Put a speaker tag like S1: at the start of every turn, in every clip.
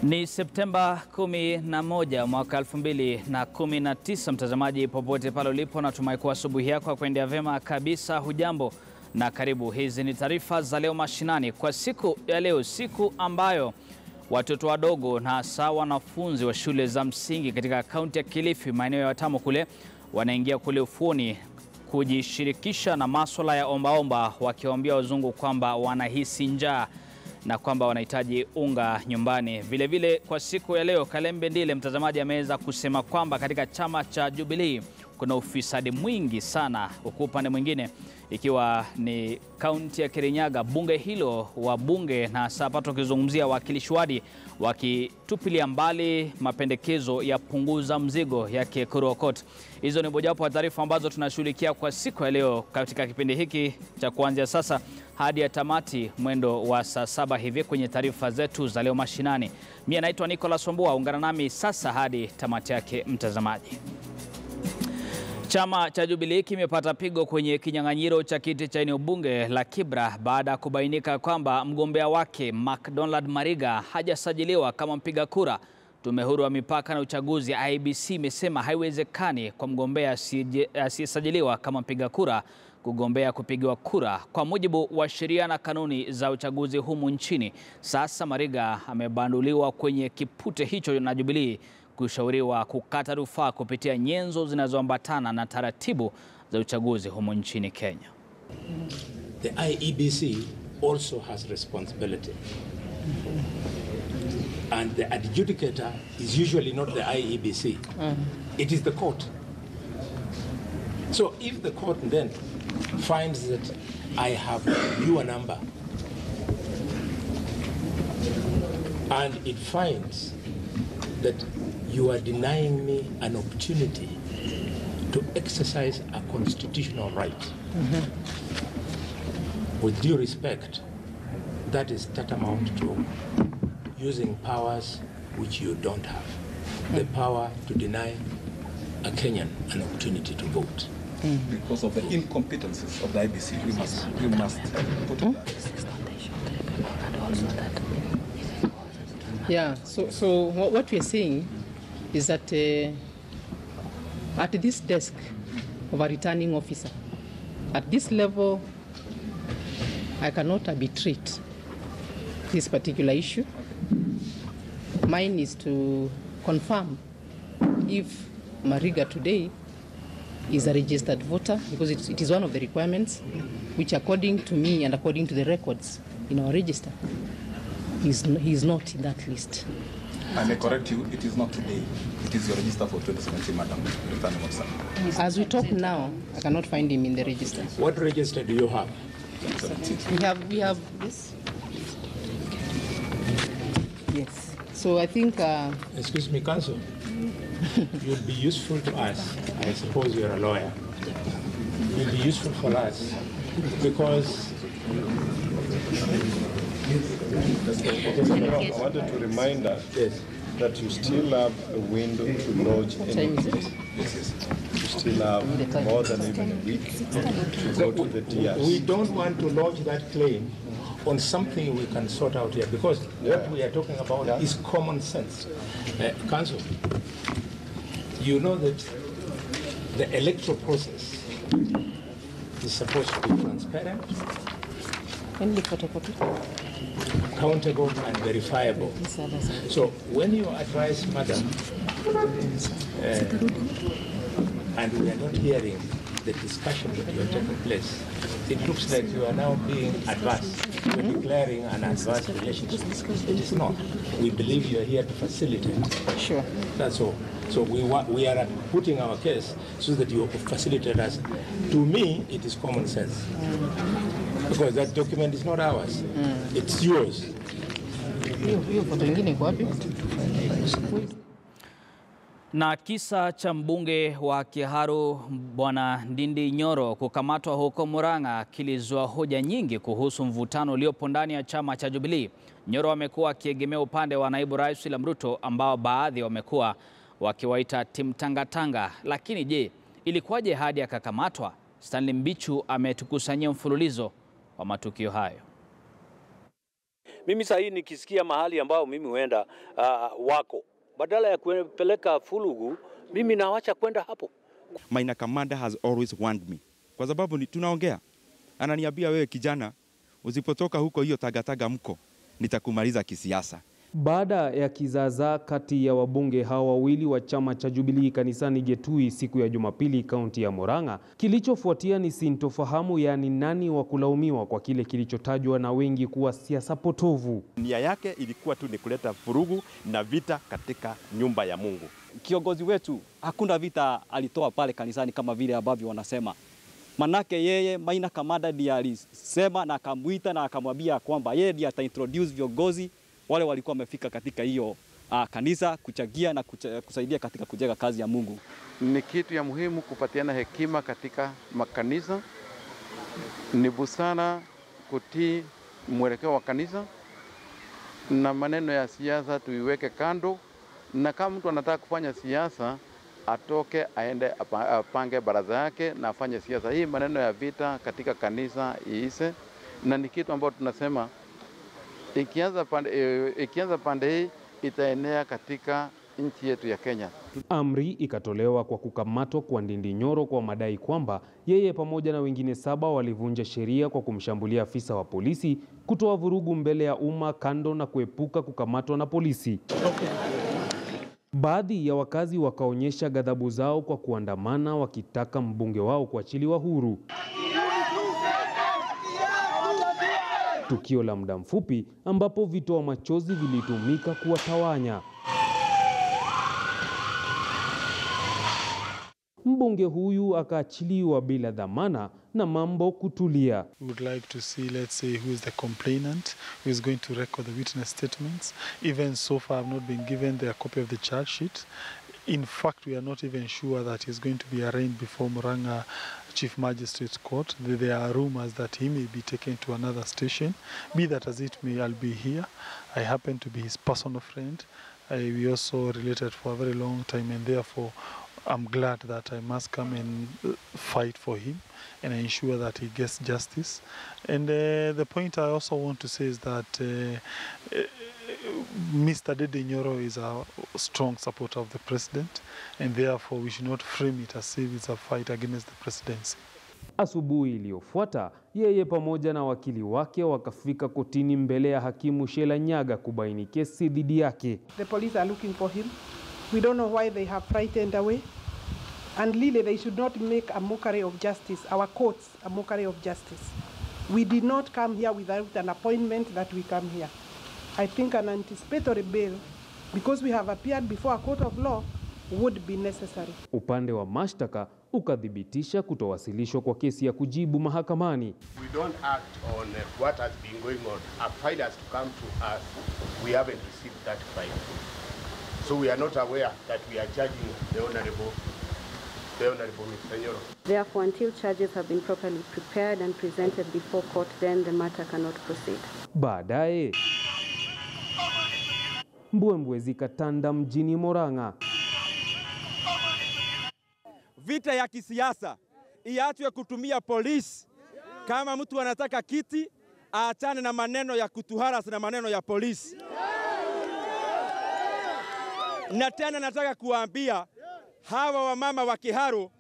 S1: Ni Septemba 11 mwaka 2019. Mtazamaji popote pale ulipo, natumai kuwa asubuhi yako kuendea vema kabisa. Hujambo na karibu. Hizi ni taarifa za leo mashinani kwa siku ya leo, siku ambayo watoto wadogo na hasa wanafunzi wa shule za msingi katika kaunti ya Kilifi, maeneo ya Watamu kule, wanaingia kule ufuoni kujishirikisha na masuala ya ombaomba, wakiwaambia wazungu kwamba wanahisi njaa na kwamba wanahitaji unga nyumbani. Vile vile kwa siku ya leo, Kalembe Ndile, mtazamaji, ameweza kusema kwamba katika chama cha Jubilee kuna ufisadi mwingi sana, huku upande mwingine ikiwa ni kaunti ya Kirinyaga, bunge hilo wa bunge na hasa tukizungumzia wakilishi wadi wakitupilia mbali mapendekezo ya punguza mzigo yake Kurokot. Hizo ni mojawapo wa taarifa ambazo tunashughulikia kwa siku ya leo katika kipindi hiki cha kuanzia sasa hadi ya tamati mwendo wa saa 7 hivi kwenye taarifa zetu za leo mashinani. Mimi naitwa Nicholas Wambua, ungana nami sasa hadi tamati yake mtazamaji. Chama cha Jubilee kimepata pigo kwenye kinyang'anyiro cha kiti cha eneo bunge la Kibra baada ya kubainika kwamba mgombea wake McDonald Mariga hajasajiliwa kama mpiga kura. Tume huru ya mipaka na uchaguzi ya IEBC imesema haiwezekani kwa mgombea asiyesajiliwa kama mpiga kura kugombea kupigiwa kura kwa mujibu wa sheria na kanuni za uchaguzi humu nchini. Sasa Mariga amebanduliwa kwenye kipute hicho na Jubilee kushauriwa kukata rufaa kupitia nyenzo zinazoambatana na taratibu za uchaguzi humu nchini Kenya.
S2: The IEBC also has responsibility. And the adjudicator is usually not the IEBC. It is the court. So if the court then finds that I have your number and it finds that you are denying me an opportunity to exercise a constitutional right, with due respect, that is tantamount to using powers which you don't have. The power to deny a Kenyan an opportunity to vote.
S3: Because of the incompetences of the IEBC, we must put it back.
S4: Yeah, so what we are saying is that at this desk of a returning officer, at this level, I cannot arbitrate this particular issue. Mine is to confirm if Mariga today is a registered voter, because it is one of the requirements which, according to me and according to the records in our register, he is not in that list.
S3: I may correct you, it is not today. It is your register for 2017, Madam Returning Officer.
S4: As we talk now, I cannot find him in the register.
S2: What register do you have?
S4: We have this. Yes. So I think.
S2: Excuse me, Counsel. You'll be useful to us. I suppose you're a lawyer. You'll be useful for us because.
S5: I wanted to remind us that you still have a window to lodge any claim. You still have more than even a week to go to the DS.
S2: We don't want to lodge that claim on something we can sort out here, because what we are talking about is common sense. Counsel, you know that the electoral process is supposed to be transparent, accountable and verifiable. So when you advise, Madam, and we are not hearing the discussion that you are taking place, it looks like you are now being adverse. You are declaring an adverse relationship. It is not. We believe you are here to facilitate.
S4: Sure.
S2: That's all. So we are putting our case so that you facilitate us. To me, it is common sense. Because that document is not ours. It's yours.
S1: Na kisa cha mbunge wa Kiharu Bwana Ndindi Nyoro kukamatwa huko Murang'a kilizua hoja nyingi kuhusu mvutano uliopo ndani ya chama cha Jubilee. Nyoro amekuwa akiegemea upande wa naibu rais William Ruto, ambao baadhi wamekuwa wakiwaita timu tangatanga. Lakini je, ilikuwaje hadi akakamatwa? Stanley Mbichu ametukusanyia mfululizo wa matukio hayo.
S6: Mimi sasa hii nikisikia mahali ambao mimi huenda wako, badala ya kupeleka fulugu, mimi naacha kwenda hapo.
S7: My commander has always warned me. Kwa sababu tunaongea. Ananiambia wewe kijana, usipotoka huko hiyo tagataga mko, nitakumaliza kisiasa.
S8: Baada ya kizaazaa kati ya wabunge hawa wawili wa chama cha Jubilee kanisani Getui siku ya Jumapili kaunti ya Murang'a, kilichofuatia ni sintofahamu, yani nani wa kulaumiwa kwa kile kilichotajwa na wengi kuwa siasa potovu.
S9: Nia yake ilikuwa tu ni kuleta vurugu na vita katika nyumba ya Mungu.
S10: Kiongozi wetu hakuna vita alitoa pale kanisani kama vile ambavyo wanasema. Manake yeye Maina Kamanda ndiye alisema na akamuita na akamwambia kwamba yeye ndiye ataintroduce viongozi wale walikuwa wamefika katika hiyo kanisa kuchagia na kusaidia katika kujenga kazi ya Mungu.
S11: Ni kitu ya muhimu kupatiana hekima katika makanisa. Ni busara kutii mwelekeo wa kanisa, na maneno ya siasa tuiweke kando, na kama mtu anataka kufanya siasa atoke aende apange baraza yake na afanye siasa. Hii maneno ya vita katika kanisa iise, na ni kitu ambacho tunasema ikianza pande hii itaenea katika nchi yetu ya Kenya.
S8: Amri ikatolewa kwa kukamatwa kwa Ndindi Nyoro kwa madai kwamba yeye pamoja na wengine 7 walivunja sheria kwa kumshambulia afisa wa polisi, kutoa vurugu mbele ya umma, kando na kuepuka kukamatwa na polisi. Baadhi ya wakazi wakaonyesha ghadhabu zao kwa kuandamana wakitaka mbunge wao kuachiliwa huru. Tukio la muda mfupi ambapo vitoa machozi vilitumika kuwatawanya. Mbunge huyu akaachiliwa bila dhamana na mambo kutulia.
S12: We would like to see, let's say, who is the complainant, who is going to record the witness statements. Even so far, I've not been given the copy of the charge sheet. In fact, we are not even sure that he's going to be arraigned before Murang'a Chief Magistrate's Court. There are rumors that he may be taken to another station. Be that as it may, I'll be here. I happen to be his personal friend. We also related for a very long time, and therefore I'm glad that I must come and fight for him and ensure that he gets justice. And the point I also want to say is that Mr. Ndindi Nyoro is a strong supporter of the president, and therefore we should not frame it as if it's a fight against the presidency.
S8: Asubuhi iliyofuata, yeye pamoja na wakili wake wakafika kotini mbele ya hakimu Sheila Nyaga kubaini kesi dhidi yake.
S13: The police are looking for him. We don't know why they have frightened away. And really, they should not make a mockery of justice, our courts a mockery of justice. We did not come here without an appointment that we come here. I think an anticipatory bail, because we have appeared before a court of law, would be necessary.
S8: Upande wa mashtaka ukadhibitisha kutowasilishwa kwa kesi ya kujibu mahakamani.
S14: We don't act on what has been going on. A file has to come to us. We haven't received that file. So we are not aware that we are charging the Honorable Mr. Nyoro.
S15: Therefore, until charges have been properly prepared and presented before court, then the matter cannot proceed.
S8: Baadaye mbwembwe zikatanda mjini Murang'a.
S9: Vita ya kisiasa iachwe kutumia polisi. Kama mtu anataka kiti, aachane na maneno ya kutuharas na maneno ya polisi. Na tena nataka kuambia hawa wamama wa Kiharu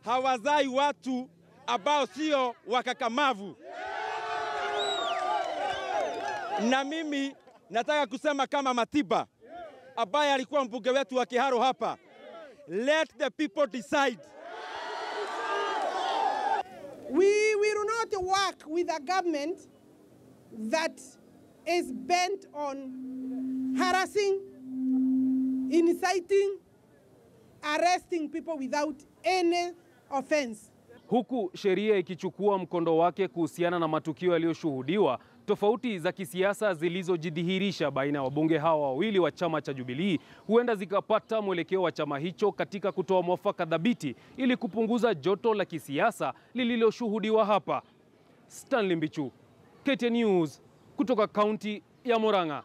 S9: hawazai watu ambao sio wakakamavu. Na mimi nataka kusema kama Matiba ambaye alikuwa mbunge wetu wa Kiharu hapa, let the people decide.
S13: We will not work with a government that is bent on harassing, inciting, arresting people without any offense.
S8: Huku sheria ikichukua mkondo wake kuhusiana na matukio yaliyoshuhudiwa, tofauti za kisiasa zilizojidhihirisha baina ya wabunge hawa wawili wa chama cha Jubilee huenda zikapata mwelekeo wa chama hicho katika kutoa mwafaka dhabiti ili kupunguza joto la kisiasa lililoshuhudiwa hapa. Stanley Mbichu, KTN News, kutoka kaunti ya Murang'a.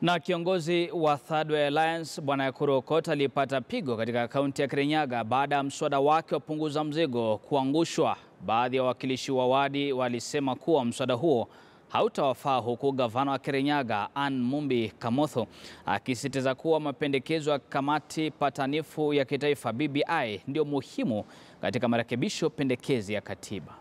S1: Na kiongozi wa Third Way Alliance Bwana Ekuru Aukot alipata pigo katika kaunti ya Kirinyaga baada ya mswada wake wa punguza mzigo kuangushwa. Baadhi ya wawakilishi wa wadi walisema kuwa mswada huo hautawafaa, huku gavana wa Kirinyaga Ann Mumbi Kamotho akisisitiza kuwa mapendekezo ya kamati patanifu ya kitaifa BBI ndio muhimu katika marekebisho pendekezi ya katiba.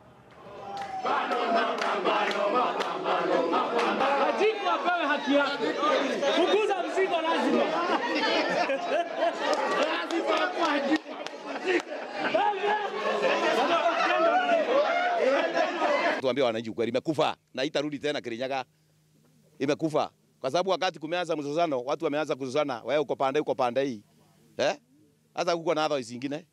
S16: Tuambie wananchi ukweli, imekufa na itarudi tena Kirinyaga. Imekufa kwa sababu wakati kumeanza mzozano, watu wameanza kuzozana, wewe uko pande hii. Hata kuko na adhabu zingine.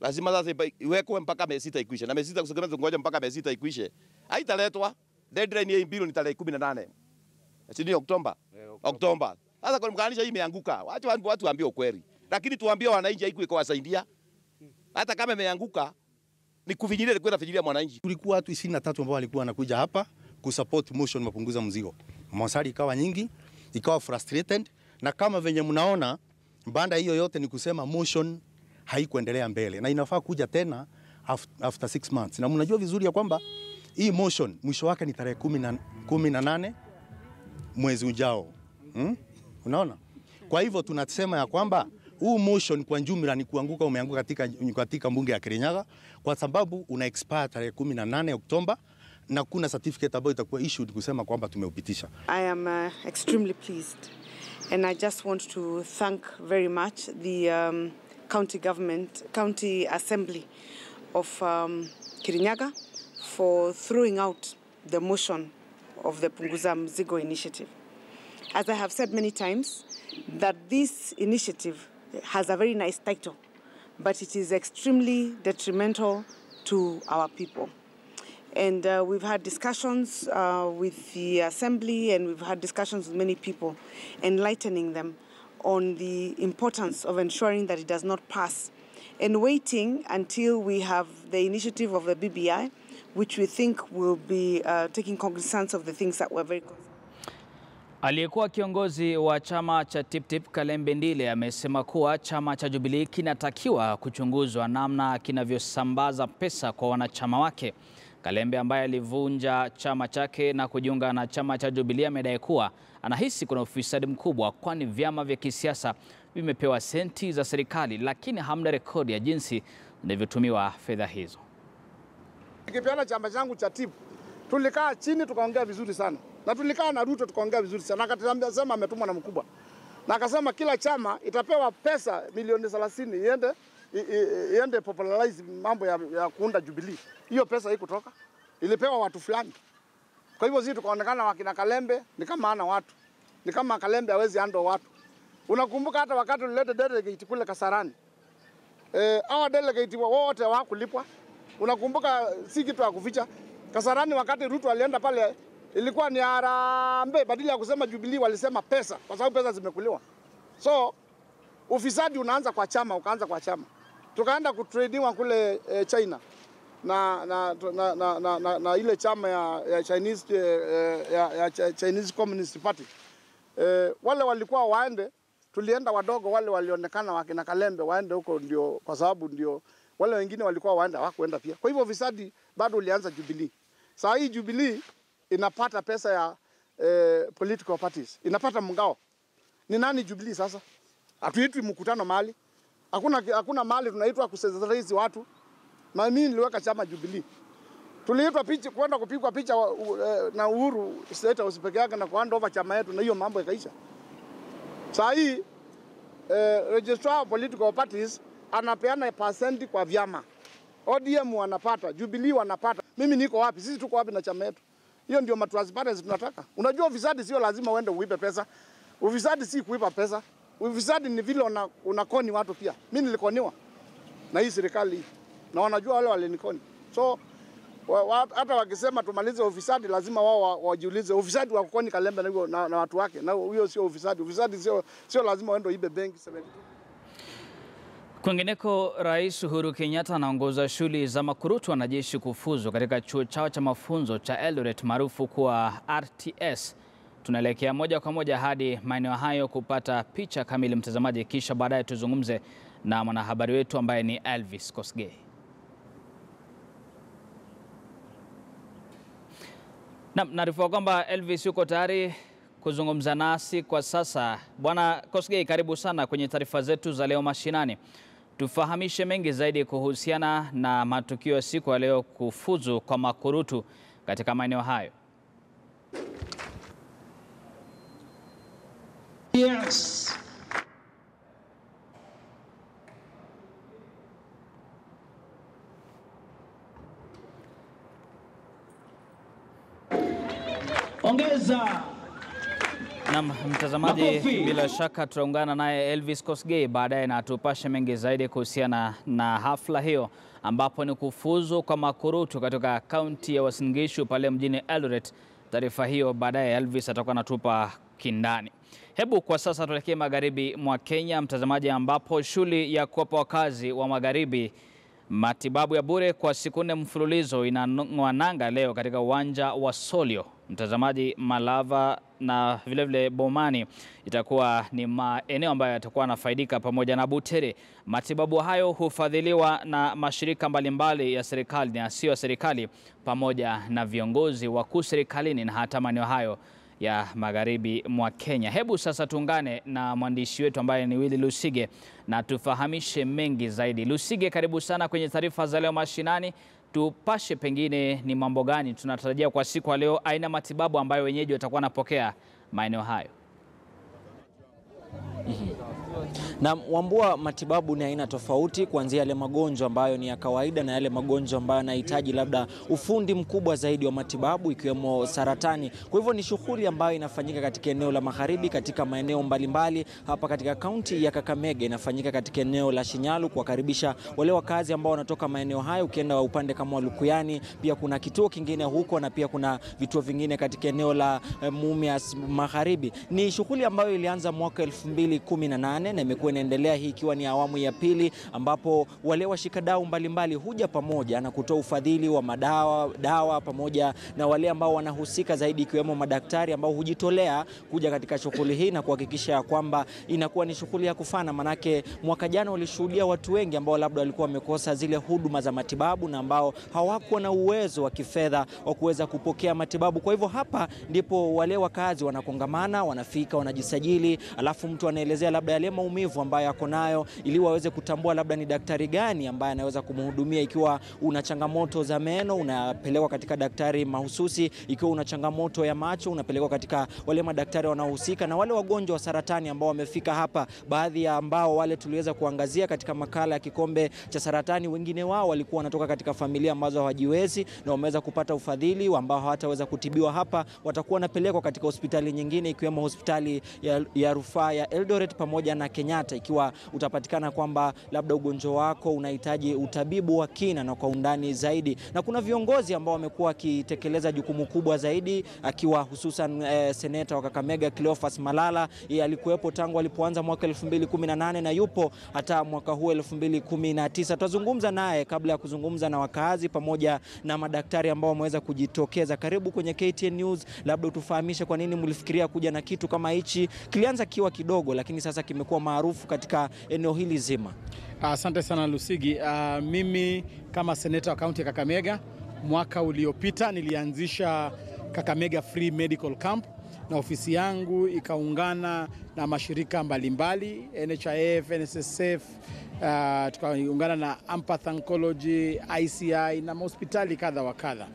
S16: Lazima sasa iwekwe mpaka miezi 6 ikwishe. Na miezi 6 kusema tungoje mpaka miezi 6 ikwishe. Haitaletwa. Deadline ya mbili ni tarehe 18. Sini Oktoba. Oktoba. Sasa kwa mkaanisha hii imeanguka. Watu waambie ukweli. Lakini tuambie wananchi haiku iko wasaidia. Hata kama imeanguka ni kufinyilia kwenda finyilia mwananchi.
S17: Tulikuwa watu 23 ambao walikuwa wanakuja hapa kusupport motion mapunguza mzigo. Maswali ikawa nyingi, ikawa frustrated, na kama venye mnaona banda hiyo yote ni kusema motion haikuendelea mbele na inafaa kuja tena after 6 months. Na mnajua vizuri ya kwamba hii motion mwisho wake ni tarehe 18 mwezi ujao. Unaona? Kwa hivyo tunasema ya kwamba huu motion kwa jumla ni kuanguka, umeanguka katika mbunge ya Kirinyaga kwa sababu una expire tarehe 18 Oktoba na kuna certificate ambayo itakuwa issued kusema kwamba tumeupitisha.
S18: I am extremely pleased and I just want to thank very much the county assembly of Kirinyaga for throwing out the motion of the Punguza Mzigo initiative. As I have said many times, that this initiative has a very nice title, but it is extremely detrimental to our people. And we've had discussions with the assembly, and we've had discussions with many people, enlightening them on the importance of ensuring that it does not pass, and waiting until we have the initiative of the BBI, which we think will be taking cognizance of the things that we're very concerned.
S1: Aliyekuwa kiongozi wa chama cha Tip-Tip Kalembe Ndile amesema kuwa chama cha Jubilee kinatakiwa kuchunguzwa namna kinavyosambaza pesa kwa wanachama wake. Kalembe ambaye alivunja chama chake na kujiunga na chama cha Jubilee amedai kuwa anahisi kuna ufisadi mkubwa, kwani vyama vya kisiasa vimepewa senti za serikali lakini hamna rekodi ya jinsi zilivyotumiwa fedha hizo.
S19: Nikipeana chama changu cha Tip, tulikaa chini tukaongea vizuri sana. Na tulikaa na Ruto tukaongea vizuri sana. Akatuambia sema ametumwa na mkubwa. Na akasema kila chama itapewa pesa milioni 30 iende popularize mambo ya kuunda Jubilee. Hiyo pesa hii kutoka ilipewa watu fulani. Kwa hivyo sisi tukaonekana wakina Kalembe ni kama ana watu. Ni kama Kalembe hawezi handle watu. Unakumbuka hata wakati ulileta delegate kule Kasarani. Hawa delegate wote hawakulipwa. Unakumbuka si kitu ya kuficha. Kasarani wakati Ruto alienda pale ilikuwa ni harambee, badala ya kusema Jubilee walisema pesa, kwa sababu pesa zimekuliwa. So ufisadi unaanza kwa chama, ukaanza kwa chama. Tukaenda kutradiwa kule China na ile chama ya Chinese Communist Party. Wale walikuwa waende, tulienda wadogo, wale walionekana wakina Kalembe waende huko, ndio kwa sababu ndio wale wengine walikuwa waende, hawakuenda pia. Kwa hivyo ufisadi bado ulianza Jubilee. Saa hii Jubilee inapata pesa ya political parties, inapata mgao. Ni nani Jubilee sasa? Hatuitwi mkutano mahali. Hakuna mahali tunaitwa kusensitize watu. Na mimi niliweka chama Jubilee. Tuliitwa picha kwenda kupigwa picha na Uhuru State House peke yake na kuhand over chama yetu, na hiyo mambo ikaisha. Saa hii registrar of political parties anapeana percent kwa vyama. ODM wanapata, Jubilee wanapata. Mimi niko wapi? Sisi tuko wapi na chama yetu? Hiyo ndio transparency tunataka. Unajua ufisadi sio lazima uende uipe pesa. Ufisadi si kuipa pesa. Ufisadi ni vile unakoni watu pia. Mimi nilikoniwa na hii serikali na wanajua wale walinikoni. So hata wakisema tumalize ufisadi, lazima wao wajiulize ufisadi wa kukoni Kalembe na watu wake. Na hiyo sio ufisadi. Ufisadi sio lazima uende uibe benki 72.
S1: Kwingineko, Rais Uhuru Kenyatta anaongoza shughuli za makurutu wanajeshi kufuzu katika chuo chao cha mafunzo cha Eldoret maarufu kwa RTS. Tunaelekea moja kwa moja hadi maeneo hayo kupata picha kamili, mtazamaji, kisha baadaye tuzungumze na mwanahabari wetu ambaye ni Elvis Kosgei. Naarifiwa kwamba Elvis yuko tayari kuzungumza nasi kwa sasa. Bwana Kosgei, karibu sana kwenye taarifa zetu za leo mashinani. Tufahamishe mengi zaidi kuhusiana na matukio ya siku ya leo kufuzu kwa makurutu katika maeneo hayo.
S20: Yes. Ongeza.
S1: Naam, mtazamaji, bila shaka tutaungana naye Elvis Kosgei baadaye na tupashe mengi zaidi kuhusiana na hafla hiyo, ambapo ni kufuzu kwa makurutu katika kaunti ya Uasin Gishu pale mjini Eldoret. Taarifa hiyo baadaye Elvis atakuwa anatupa kindani. Hebu kwa sasa tuelekee magharibi mwa Kenya, mtazamaji, ambapo shughuli ya kuwapa wakazi wa magharibi matibabu ya bure kwa siku 4 mfululizo inang'oa nanga leo katika uwanja wa Solio. Mtazamaji, Malava na vilevile Bomani itakuwa ni maeneo ambayo yatakuwa yanafaidika pamoja na Butere. Matibabu hayo hufadhiliwa na mashirika mbalimbali ya serikali na yasiyo ya serikali pamoja na viongozi wakuu serikalini na hata maeneo hayo ya magharibi mwa Kenya. Hebu sasa tuungane na mwandishi wetu ambaye ni Willy Lusige na tufahamishe mengi zaidi. Lusige, karibu sana kwenye taarifa za leo mashinani. Tupashe pengine ni mambo gani tunatarajia kwa siku ya leo, aina matibabu ambayo wenyeji watakuwa wanapokea maeneo hayo?
S21: Na Wambua, matibabu ni aina tofauti, kuanzia yale magonjwa ambayo ni ya kawaida na yale magonjwa ambayo yanahitaji labda ufundi mkubwa zaidi wa matibabu, ikiwemo saratani. Kwa hivyo ni shughuli ambayo inafanyika katika eneo la magharibi, katika maeneo mbalimbali. Hapa katika kaunti ya Kakamega inafanyika katika eneo la Shinyalu, kuwakaribisha wale wakazi ambao wanatoka maeneo hayo. Ukienda upande kama Lukuyani, pia kuna kituo kingine huko, na pia kuna vituo vingine katika eneo la Mumias Magharibi. Ni shughuli ambayo ilianza mwaka 2018 na imekuwa inaendelea, hii ikiwa ni awamu ya pili, ambapo wale washikadau mbalimbali huja pamoja na kutoa ufadhili wa dawa pamoja na wale ambao wanahusika zaidi, ikiwemo madaktari ambao hujitolea kuja katika shughuli hii na kuhakikisha kwamba inakuwa ni shughuli ya kufana. Manake mwaka jana walishuhudia watu wengi ambao labda walikuwa wamekosa zile huduma za matibabu na ambao hawakuwa na uwezo wa kifedha wa kuweza kupokea matibabu. Kwa hivyo hapa ndipo wale wakazi wanakongamana, wanafika, wanajisajili, alafu mtu anaelezea labda yale maumivu ambayo yako nayo, ili waweze kutambua labda ni daktari gani ambaye anaweza kumhudumia. Ikiwa una changamoto za meno, unapelekwa katika daktari mahususi. Ikiwa una changamoto ya macho, unapelekwa katika wale madaktari wanaohusika. Na wale wagonjwa wa saratani ambao wamefika hapa, baadhi ya ambao wale tuliweza kuangazia katika makala ya Kikombe cha Saratani, wengine wao walikuwa wanatoka katika familia ambazo hawajiwezi na wameweza kupata ufadhili, ambao hawataweza kutibiwa hapa watakuwa wanapelekwa katika hospitali nyingine, ikiwemo hospitali ya rufaa ya Eldoret pamoja na Kenyatta, ikiwa utapatikana kwamba labda ugonjwa wako unahitaji utabibu wa kina na kwa undani zaidi. Na kuna viongozi ambao wamekuwa wakitekeleza jukumu kubwa zaidi, akiwa hususan seneta wa Kakamega Cleophas Malala. Yeye alikuwepo tangu alipoanza mwaka 2018 na yupo hata mwaka huu 2019. Tutazungumza naye kabla ya kuzungumza na wakazi pamoja na madaktari ambao wameweza kujitokeza. Karibu kwenye KTN News. Labda utufahamishe kwa nini mlifikiria kuja na kitu kama hichi? Kilianza kiwa kidogo, lakini sasa kimekuwa maarufu katika eneo hili zima.
S22: Asante sana Lusigi. Mimi kama seneta wa kaunti ya Kakamega, mwaka uliopita nilianzisha Kakamega Free Medical Camp, na ofisi yangu ikaungana na mashirika mbalimbali, NHIF, NSSF, tukaungana na Empath Oncology, ICI na hospitali kadha wa kadha.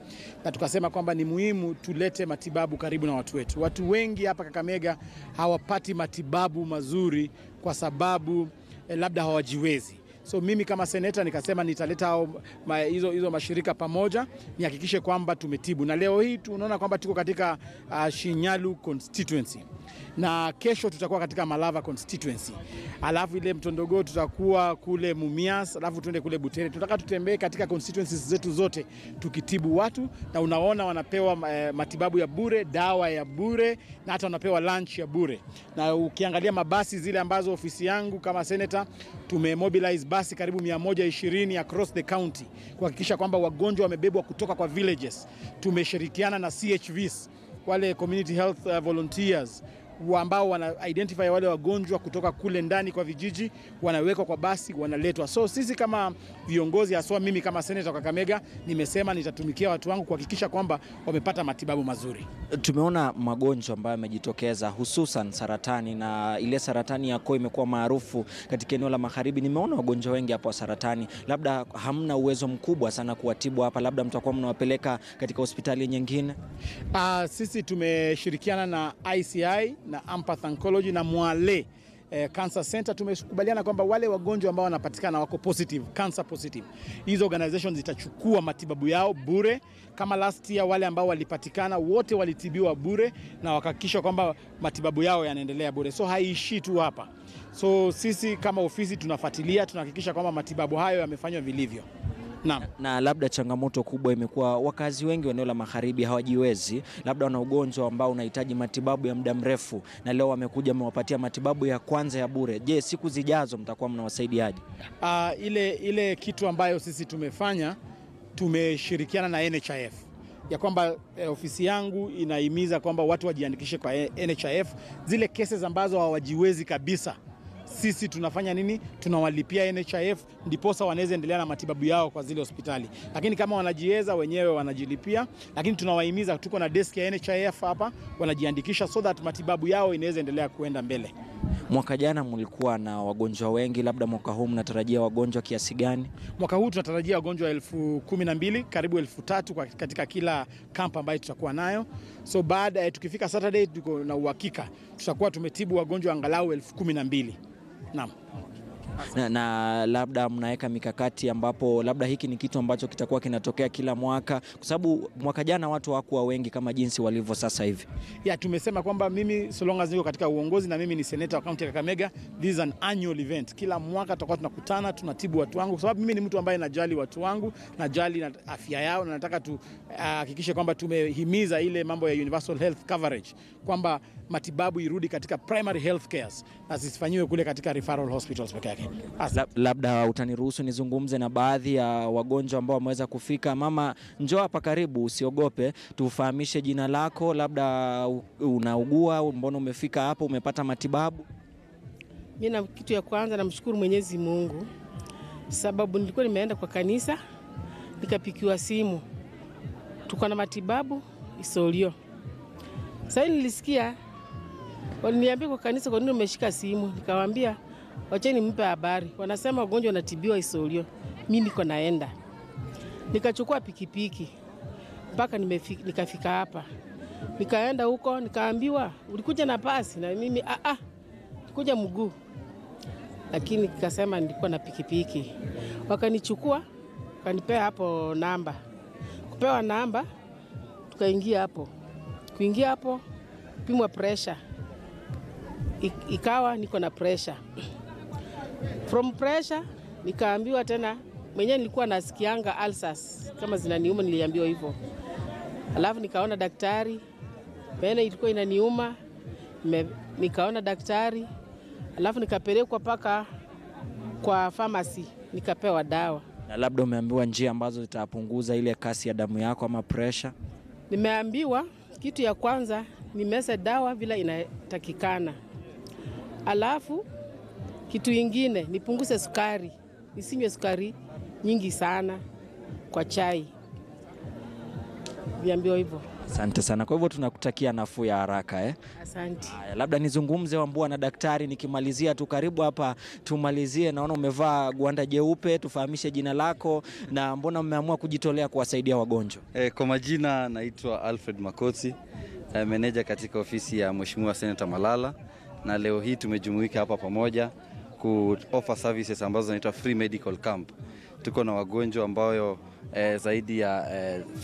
S22: Na tukasema kwamba ni muhimu tulete matibabu karibu na watu wetu. Watu wengi hapa Kakamega hawapati matibabu mazuri kwa sababu labda hawajiwezi. So mimi kama seneta nikasema nitaleta hizo mashirika pamoja, nihakikishe kwamba tumetibu. Na leo hii tunaona kwamba tuko katika Shinyalu constituency, na kesho tutakuwa katika Malava constituency, alafu ile Mtondogo tutakuwa kule Mumias, alafu tuende kule Butere. Tunataka tutembee katika constituencies zetu zote tukitibu watu, na unaona wanapewa matibabu ya bure, dawa ya bure, na hata wanapewa lunch ya bure. Na ukiangalia mabasi zile ambazo ofisi yangu kama senator tumemobilize basi karibu 120 across the county kuhakikisha kwamba wagonjwa wamebebwa kutoka kwa villages. Tumeshirikiana na CHVs wale community health volunteers ambao wana identify wale wagonjwa kutoka kule ndani kwa vijiji, wanawekwa kwa basi, wanaletwa. So sisi kama viongozi, haswa mimi kama seneta wa Kakamega, nimesema nitatumikia watu wangu kuhakikisha kwamba wamepata matibabu mazuri.
S21: Tumeona magonjwa ambayo yamejitokeza, hususan saratani, na ile saratani ya koo imekuwa maarufu katika eneo la magharibi. Nimeona wagonjwa wengi hapa wa saratani, labda hamna uwezo mkubwa sana kuwatibu hapa, labda mtakuwa mnawapeleka katika hospitali nyingine?
S22: Sisi tumeshirikiana na ICI na Ampath Oncology na Mwale Cancer Center. Tumekubaliana kwamba wale wagonjwa ambao wanapatikana wako positive, cancer positive, hizo organizations zitachukua matibabu yao bure. Kama last year wale ambao walipatikana wote walitibiwa bure na wakahakikisha kwamba matibabu yao yanaendelea bure. So haishi tu hapa. So sisi kama ofisi tunafuatilia, tunahakikisha kwamba matibabu hayo yamefanywa vilivyo.
S21: Na labda changamoto kubwa imekuwa wakazi wengi wa eneo la magharibi hawajiwezi, labda wana ugonjwa ambao unahitaji matibabu ya muda mrefu, na leo wamekuja mmewapatia matibabu ya kwanza ya bure. Je, siku zijazo mtakuwa mnawasaidiaje?
S22: Ile kitu ambayo sisi tumefanya, tumeshirikiana na NHIF ya kwamba ofisi yangu inahimiza kwamba watu wajiandikishe kwa NHIF. Zile cases ambazo hawajiwezi kabisa, sisi tunafanya nini? Tunawalipia NHIF ndiposa wanaweza endelea na matibabu yao kwa zile hospitali. Lakini kama wanajiweza wenyewe wanajilipia, lakini tunawahimiza, tuko na desk ya NHIF hapa, wanajiandikisha so that matibabu yao inaweza endelea kuenda mbele.
S21: Mwaka jana mlikuwa na wagonjwa wengi, labda mwaka huu mnatarajia wagonjwa kiasi gani?
S22: Mwaka huu tunatarajia wagonjwa 12,000, karibu 3,000 katika kila kamp ambayo tutakuwa nayo. So baada tukifika Saturday tuko na uhakika tutakuwa tumetibu wagonjwa angalau 12,000. Naam.
S21: Na labda mnaweka mikakati ambapo labda hiki ni kitu ambacho kitakuwa kinatokea kila mwaka, kwa sababu mwaka jana watu hawakuwa wengi kama jinsi walivyo sasa hivi?
S22: Tumesema kwamba mimi so long as niko katika uongozi na mimi ni senator wa county ya Kakamega, this is an annual event. Kila mwaka tutakuwa tunakutana, tunatibu watu wangu, kwa sababu mimi ni mtu ambaye najali watu wangu, najali na afya yao, na nataka tuhakikishe kwamba tumehimiza ile mambo ya universal health coverage, kwamba matibabu irudi katika primary health cares na zisifanyiwe kule katika referral hospitals pekee yake.
S21: Labda utaniruhusu nizungumze na baadhi ya wagonjwa ambao wameweza kufika. Mama, njoo hapa karibu, usiogope, tufahamishe jina lako, labda unaugua, mbona umefika hapa, umepata matibabu?
S3: Mimi kitu ya kwanza namshukuru Mwenyezi Mungu, sababu nilikuwa nimeenda kwa kanisa nikapikiwa simu, tuko na matibabu Isolio. Sasa nilisikia waliniambia kwa kanisa, kwa nini umeshika simu? Nikawaambia wacheni mpe habari, wanasema wagonjwa wanatibiwa Isolio. Mimi niko naenda, nikachukua pikipiki mpaka nikafika hapa, nikaenda huko, nikaambiwa ulikuja na pasi, na mimi nikuja mguu, lakini nikasema nilikuwa na pikipiki. Wakanichukua wakanipea hapo namba, kupewa namba, tukaingia hapo. Kuingia hapo pimwa pressure, ikawa niko na pressure. From pressure nikaambiwa tena, mwenyewe nilikuwa nasikianga ulcers kama zinaniuma, niliambiwa hivyo. Alafu nikaona daktari, pene ilikuwa inaniuma, nikaona daktari. Alafu nikapelekwa paka kwa pharmacy, nikapewa dawa.
S21: Na labda umeambiwa njia ambazo zitapunguza ile kasi ya damu yako ama pressure?
S3: Nimeambiwa kitu ya kwanza nimeza dawa vile inatakikana. Alafu kitu ingine nipunguze sukari, nisinywe sukari nyingi sana kwa chai. Niambiwa hivyo.
S21: Asante sana. Kwa hivyo tunakutakia nafuu ya haraka.
S3: Asante.
S21: Labda nizungumze Wambua na daktari nikimalizia tu, karibu hapa tumalizie. Naona umevaa gwanda jeupe, tufahamishe jina lako na mbona mmeamua kujitolea kuwasaidia wagonjwa?
S5: Kwa majina naitwa Alfred Makoti, meneja katika ofisi ya Mheshimiwa Senator Malala, na leo hii tumejumuika hapa pamoja ku offer services ambazo zinaitwa free medical camp. Tuko na wagonjwa ambao zaidi ya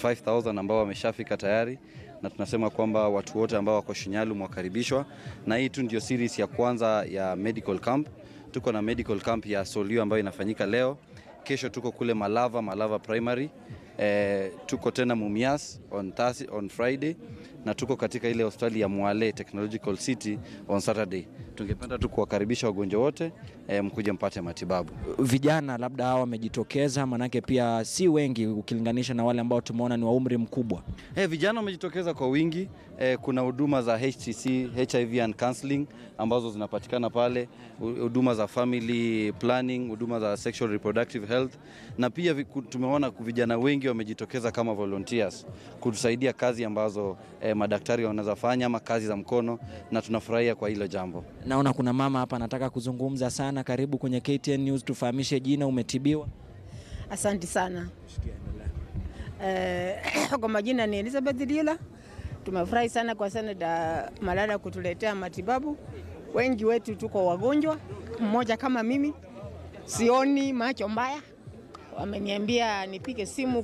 S5: 5,000 ambao wameshafika tayari, na tunasema kwamba watu wote ambao wako Shinyalu mwakaribishwa, na hii tu ndio series ya kwanza ya medical camp. Tuko na medical camp ya Solio ambayo inafanyika leo. Kesho tuko kule Malava Primary. Tuko tena Mumias on Friday, na tuko katika ile hospitali ya Mwale Technological City on Saturday. Tungependa tu kuwakaribisha wagonjwa wote mkuje mpate matibabu.
S21: Vijana labda hao wamejitokeza, manake pia si wengi ukilinganisha na wale ambao tumeona ni wa umri mkubwa.
S5: Vijana wamejitokeza kwa wingi. Kuna huduma za HCC, HIV and counseling ambazo zinapatikana pale, huduma za family planning, huduma za sexual reproductive health, na pia tumeona vijana wengi wamejitokeza kama volunteers kutusaidia kazi ambazo madaktari wanaweza fanya ama kazi za mkono, na tunafurahia kwa hilo jambo.
S21: Naona kuna mama hapa anataka kuzungumza sana. Karibu kwenye KTN News, tufahamishe jina, umetibiwa?
S2: Asante sana. Kwa majina ni Elizabeth Lila. Tumefurahi sana kwa Senator Malala kutuletea matibabu. Wengi wetu tuko wagonjwa, mmoja kama mimi sioni macho mbaya. Wameniambia nipige simu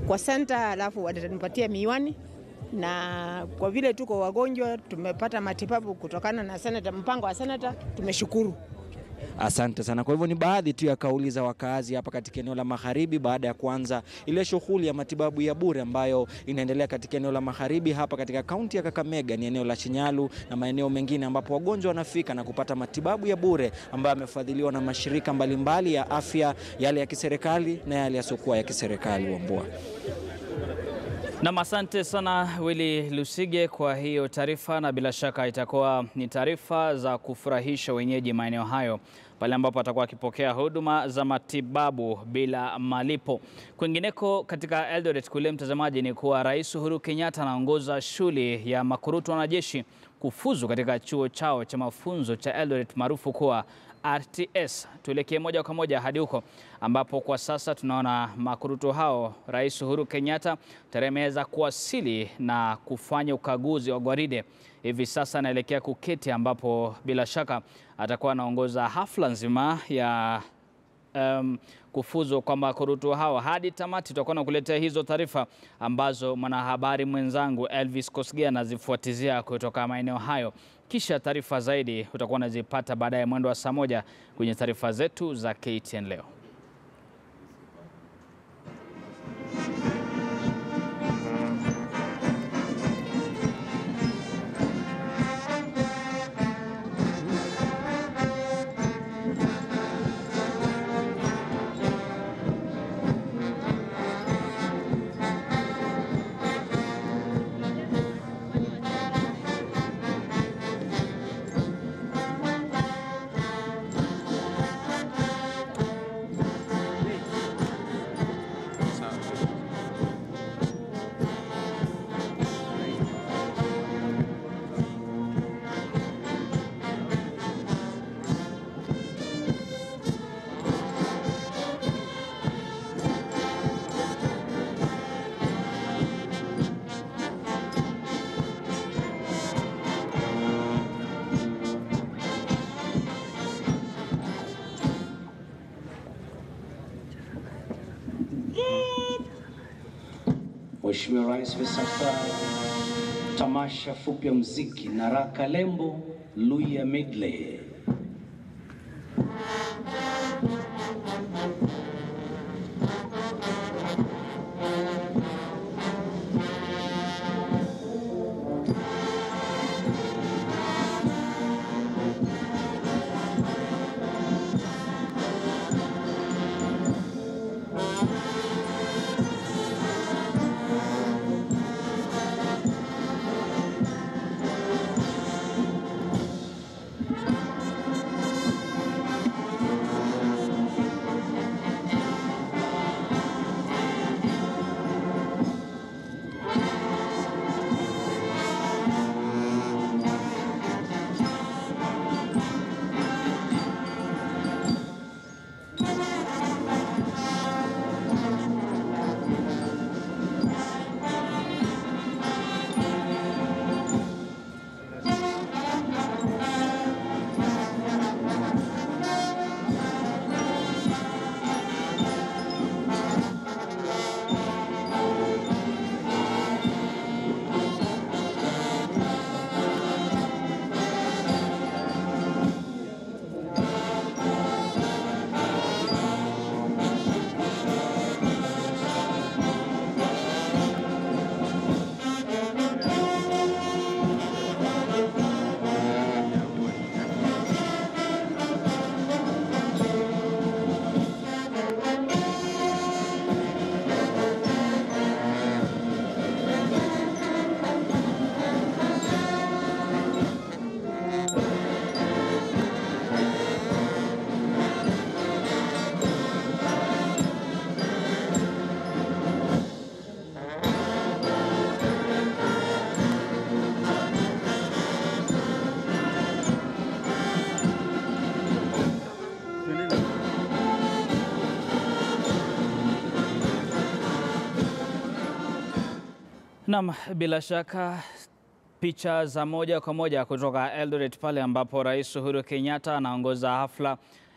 S2: kwa center, alafu watanipatia miwani, na kwa vile tuko wagonjwa tumepata matibabu kutokana na Senator, mpango wa Senator. Tumeshukuru.
S21: Asante sana. Kwa hivyo ni baadhi tu ya kauli za wakazi hapa katika eneo la Magharibi baada ya kuanza ile shughuli ya matibabu ya bure ambayo inaendelea katika eneo la Magharibi hapa katika kaunti ya Kakamega, ni eneo la Shinyalu na maeneo mengine ambapo wagonjwa wanafika na kupata matibabu ya bure ambayo yamefadhiliwa na mashirika mbalimbali ya afya, yale ya kiserikali na yale yasiokuwa ya kiserikali. Wambua.
S1: Na asante sana Willy Lusige kwa hiyo taarifa, na bila shaka itakuwa ni taarifa za kufurahisha wenyeji maeneo hayo pale ambapo atakuwa akipokea huduma za matibabu bila malipo. Kwingineko katika Eldoret kule, mtazamaji, ni kuwa Rais Uhuru Kenyatta anaongoza shule ya makurutu wanajeshi kufuzu katika chuo chao cha mafunzo cha Eldoret maarufu kuwa RTS. Tuelekee moja kwa moja hadi huko ambapo kwa sasa tunaona makurutu hao Rais Uhuru Kenyatta teremeza kuwasili na kufanya ukaguzi wa gwaride. Hivi sasa anaelekea kuketi ambapo bila shaka atakuwa anaongoza hafla nzima ya kufuzu kwa makurutu hao. Hadi tamati tutakuwa nakuletea hizo taarifa ambazo mwanahabari mwenzangu Elvis Kosgei anazifuatizia kutoka maeneo hayo. Kisha taarifa zaidi utakuwa unazipata baadaye mwendo wa saa 1 kwenye taarifa zetu za KTN leo.
S20: Mheshimiwa Rais, kwa sasa tamasha fupi ya muziki Naraka Lembo Luya Medley.
S1: Naam, bila shaka picha za moja kwa moja kutoka Eldoret pale ambapo Rais Uhuru Kenyatta anaongoza hafla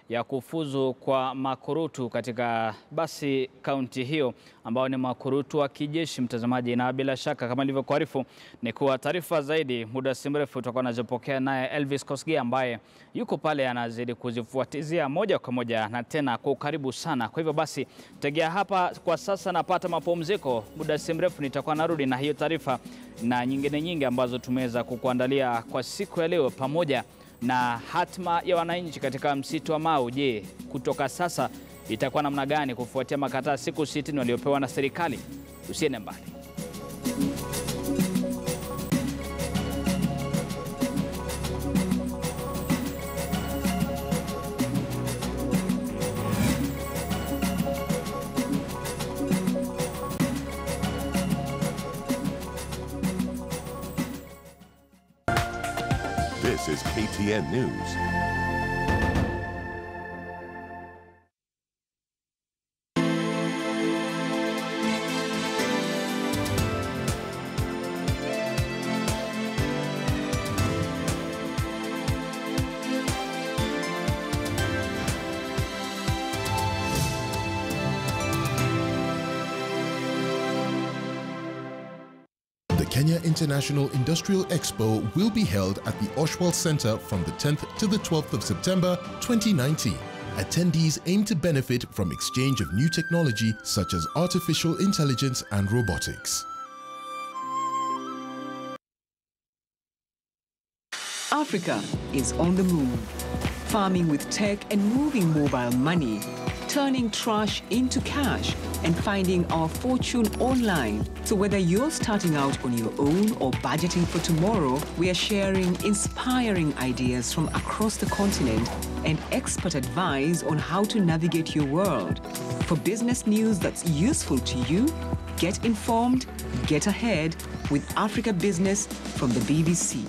S1: ya kufuzu kwa makurutu katika basi kaunti hiyo ambao ni makurutu wa kijeshi, mtazamaji, na bila shaka kama nilivyokuarifu ni kuwa taarifa zaidi muda si mrefu tutakuwa nazipokea naye Elvis Kosgei ambaye yuko pale anazidi kuzifuatizia moja kwa moja na tena kwa karibu sana. Kwa hivyo basi tegea hapa kwa sasa, napata mapumziko, muda si mrefu nitakuwa narudi na hiyo taarifa na nyingine nyingi ambazo tumeweza kukuandalia kwa siku ya leo, pamoja na hatma ya wananchi katika msitu wa Mau. Je, kutoka sasa itakuwa namna gani kufuatia makataa siku 60 waliopewa na serikali? Usiende mbali.
S4: This is KTN News.
S6: The Kenya International Industrial Expo will be held at the Oshwell Center from the 10th to the 12th of September 2019. Attendees aim to benefit from exchange of new technology such as artificial intelligence and robotics.
S23: Africa is on the move, farming with tech and moving mobile money, turning trash into cash and finding our fortune online. So whether you're starting out on your own or budgeting for tomorrow, we are sharing inspiring ideas from across the continent and expert advice on how to navigate your world. For business news that's useful to you, get informed, get ahead with Africa Business from the BBC.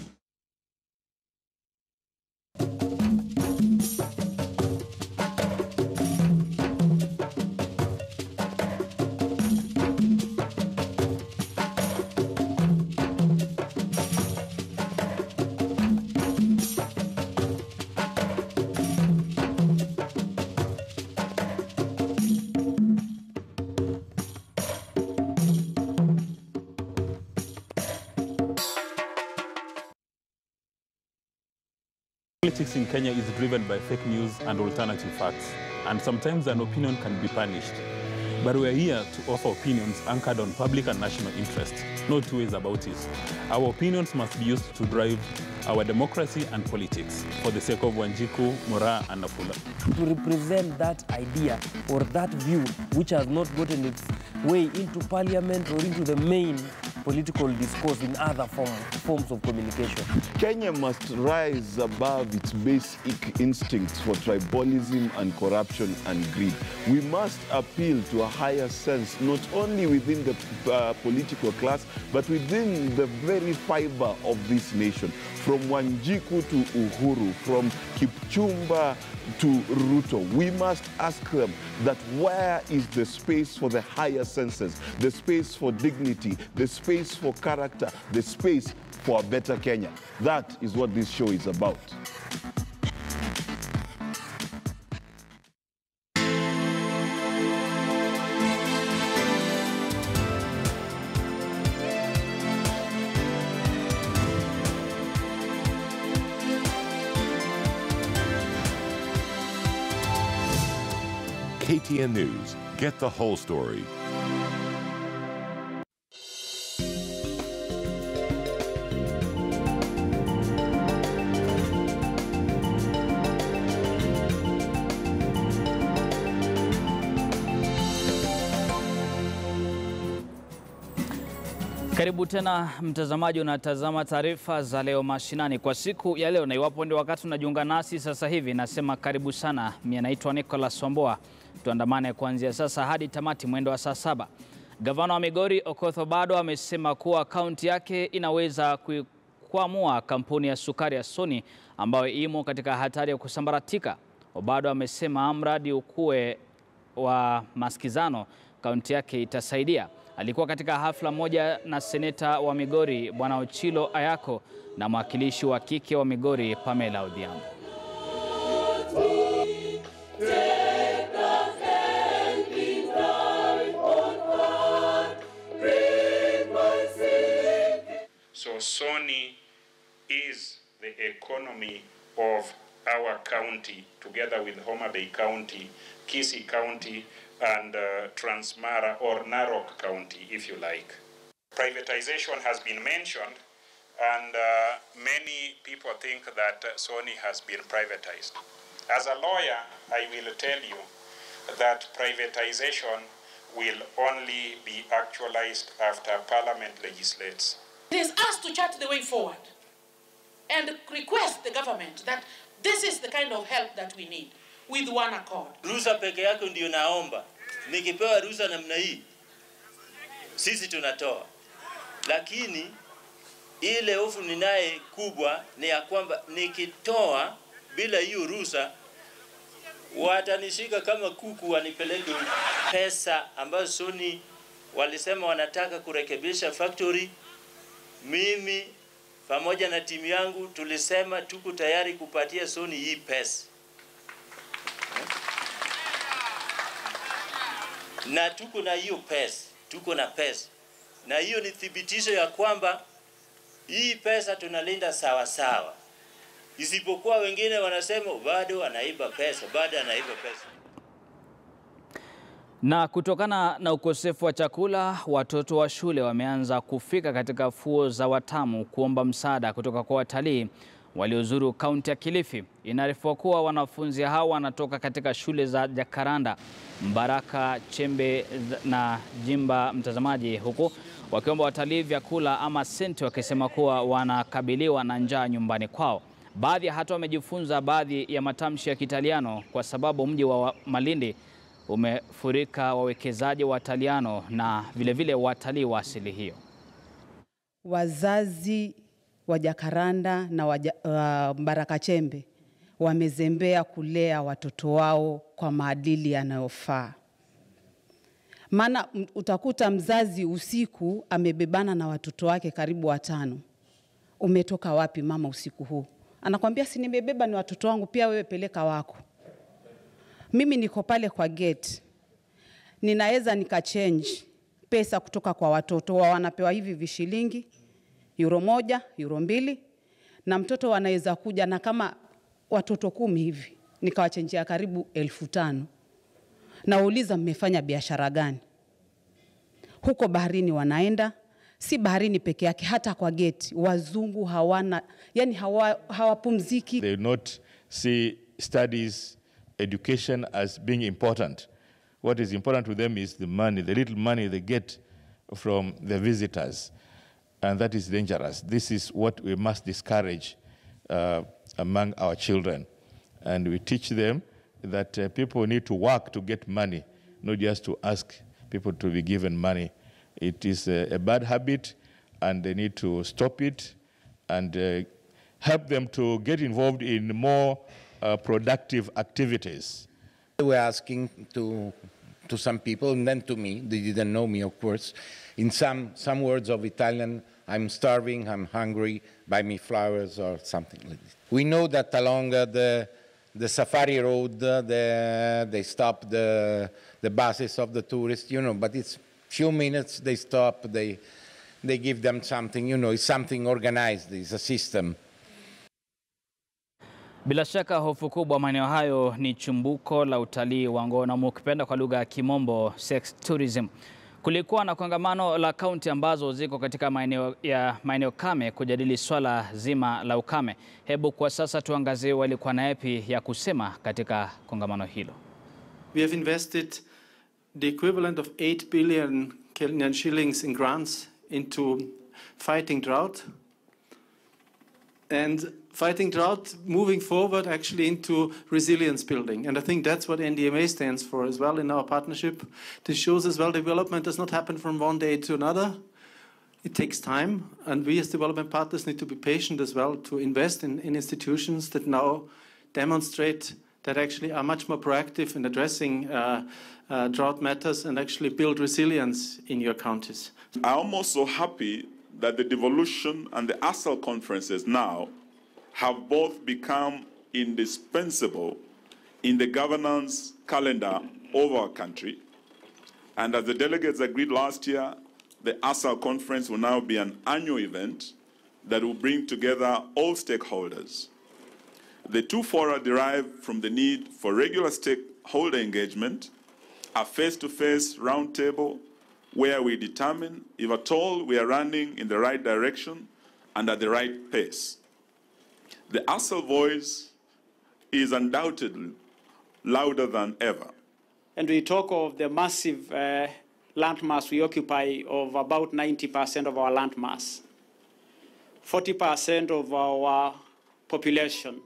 S24: Politics in Kenya is driven by fake news and alternative facts, and sometimes an opinion can be punished. But we're here to offer opinions anchored on public and national interest. No two ways about it. Our opinions must be used to drive our democracy and politics for the sake of Wanjiku, Mura, and Nafula.
S25: To represent that idea or that view which has not gotten its way into parliament or into the main political discourse in other forms of communication.
S26: Kenya must rise above its basic instincts for tribalism and corruption and greed. We must appeal to a higher sense, not only within the political class, but within the very fiber of this nation. From Wanjiku to Uhuru, from Kipchumba to Ruto, we must ask them that where is the space for the higher senses, the space for dignity, the space for character, the space for a better Kenya. That is what this show is about.
S4: KTN News. Get the whole story.
S1: Karibu tena mtazamaji, unatazama taarifa za leo mashinani kwa siku ya leo, na iwapo ndio wakati unajiunga nasi sasa hivi, nasema karibu sana. Mimi naitwa Nicholas Wamboa. Tuandamane kuanzia sasa hadi tamati mwendo wa saa 7. Gavana wa Migori Okoth Obado amesema kuwa kaunti yake inaweza kuamua kampuni ya sukari ya Sony ambayo imo katika hatari ya kusambaratika. Obado amesema mradi ukue wa masikizano kaunti yake itasaidia. Alikuwa katika hafla moja na seneta wa Migori Bwana Ochilo Ayako na mwakilishi wa kike wa Migori Pamela Odhiambo.
S7: So Sony is the economy of our county, together with Homa Bay County, Kisii County, and Transmara or Narok County, if you like. Privatization has been mentioned, and many people think that Sony has been privatized. As a lawyer, I will tell you that privatization will only be actualized after Parliament legislates.
S10: It is us to chart the way forward and request the government that this is the kind of help that we need with one accord.
S11: Ruhusa peke yako ndio naomba. Nikipewa ruhusa namna hii, sisi tunatoa. Lakini ile hofu ninaye kubwa ni ya kwamba nikitoa bila hiyo ruhusa watanishika kama kuku wanipeleke pesa ambazo Sony walisema wanataka kurekebisha factory. Mimi pamoja na timu yangu tulisema tuko tayari kupatia Sony hii pesa. Na tuko na hiyo pesa, tuko na pesa. Na hiyo ni thibitisho ya kwamba hii pesa tunalinda sawa sawa. Isipokuwa wengine wanasema bado anaiba pesa, bado anaiba pesa.
S1: Na kutokana na ukosefu wa chakula, watoto wa shule wameanza kufika katika fuo za Watamu kuomba msaada kutoka kwa watalii waliozuru kaunti ya Kilifi. Inaarifiwa kuwa wanafunzi hao wanatoka katika shule za Jakaranda, Mbaraka, Chembe na Jimba, mtazamaji, huku wakiomba watalii vyakula ama senti, wakisema kuwa wanakabiliwa na njaa nyumbani kwao. Baadhi hata wamejifunza baadhi ya matamshi ya Kitaliano kwa sababu mji wa Malindi umefurika wawekezaji wa Italiano na vilevile watalii wa asili hiyo.
S12: Wazazi wa Jakaranda na Mbaraka Chembe wamezembea kulea watoto wao kwa maadili yanayofaa. Maana utakuta mzazi usiku amebebana na watoto wake karibu 5. Umetoka wapi mama usiku huu? Anakwambia si nimebeba ni watoto wangu, pia wewe peleka wako. Mimi niko pale kwa gate. Ninaweza nikachange pesa kutoka kwa watoto wanapewa hivi vishilingi €1, €2, na mtoto wanaweza kuja na kama watoto 10 hivi nikawachenjia karibu 1500. Nauliza mmefanya biashara gani? Huko baharini wanaenda, si baharini peke yake, hata kwa gate wazungu hawana, yani hawapumziki.
S14: They not see studies, education as being important. What is important to them is the money, the little money they get from the visitors, and that is dangerous. This is what we must discourage among our children, and we teach them that people need to work to get money, not just to ask people to be given money. It is a bad habit, and they need to stop it and help them to get involved in more productive activities.
S15: We're asking to some people, and then to me, they didn't know me, of course, in some words of Italian, I'm starving, I'm hungry, buy me flowers or something like this. We know that along the safari road, they stop the buses of the tourists, you know, but it's few minutes, they stop, they give them something, you know, it's something organized, it's a system.
S1: Bila shaka hofu kubwa maeneo hayo ni chumbuko la utalii wa ngono, mukipenda kwa lugha ya Kimombo sex tourism. Kulikuwa na kongamano la kaunti ambazo ziko katika maeneo kame kujadili swala zima la ukame. Hebu kwa sasa tuangazie walikuwa na yapi ya kusema katika kongamano hilo.
S27: We have invested the equivalent of 8 billion Kenyan shillings in grants into fighting drought. And fighting drought, moving forward actually into resilience building. And I think that's what NDMA stands for as well in our partnership. This shows as well development does not happen from one day to another. It takes time, and we as development partners need to be patient as well to invest in institutions that now demonstrate that actually are much more proactive in addressing drought matters and actually build resilience in your counties.
S8: I'm also happy that the devolution and the ASAL conferences now have both become indispensable in the governance calendar of our country. And as the delegates agreed last year, the ASAL conference will now be an annual event that will bring together all stakeholders. The two fora derive from the need for regular stakeholder engagement, a face-to-face roundtable where we determine if at all we are running in the right direction and at the right pace. The ASAL voice is undoubtedly louder than ever.
S9: And we talk of the massive landmass we occupy of about 90% of our landmass, 40% of our population,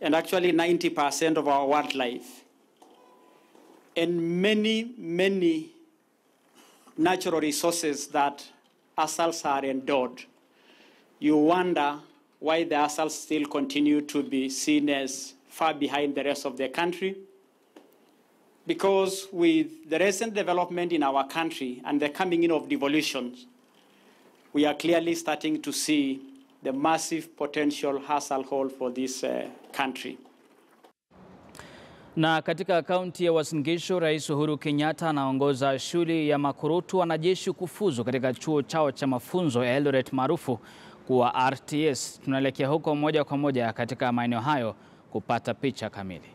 S9: and actually 90% of our wildlife, and many, many natural resources that ASALs are endowed. You wonder why the ASALs still continue to be seen as far behind the rest of the country. Because with the recent development in our country and the coming in of devolutions, we are clearly starting to see the massive potential ASAL hold for this country.
S1: Na katika kaunti ya Uasin Gishu, Rais Uhuru Kenyatta anaongoza shule ya makurutu wanajeshi kufuzu katika chuo chao cha mafunzo ya Eldoret maarufu kuwa RTS. Tunaelekea huko moja kwa moja katika maeneo hayo kupata picha kamili.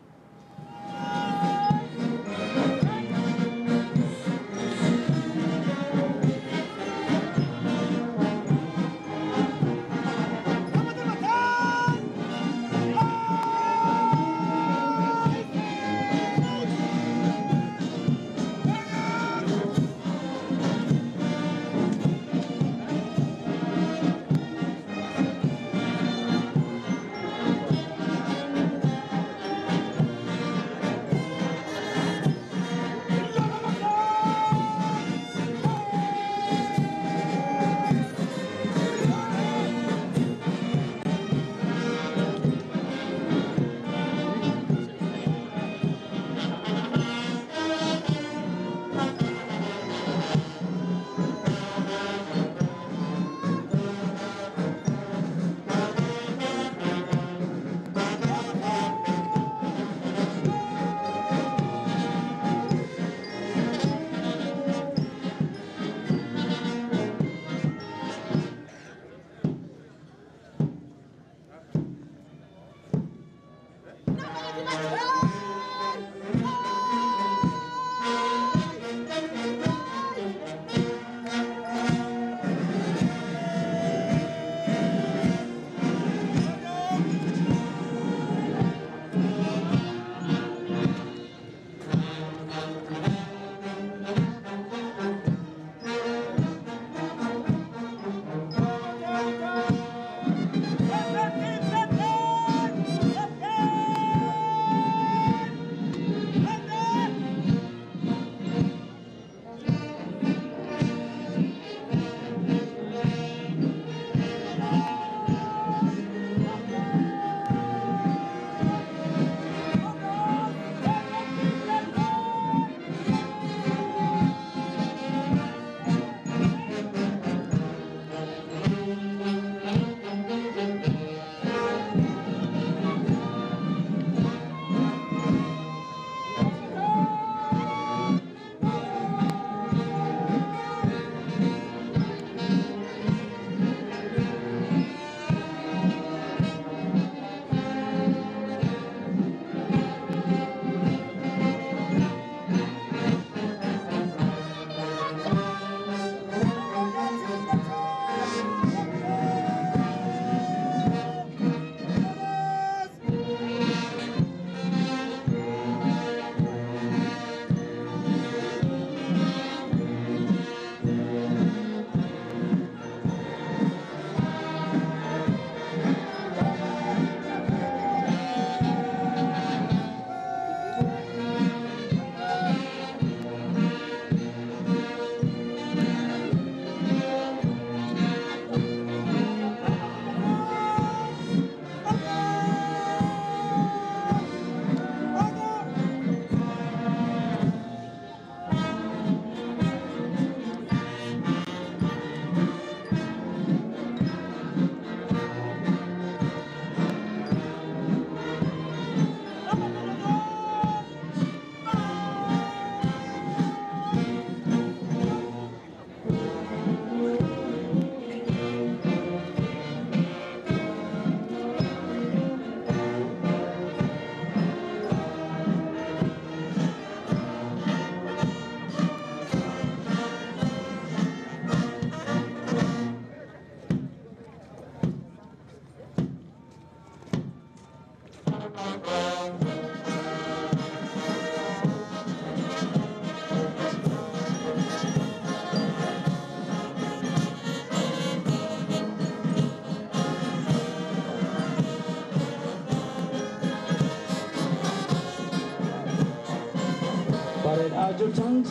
S20: Adjutant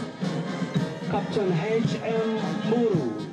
S20: Captain H.M. Muru.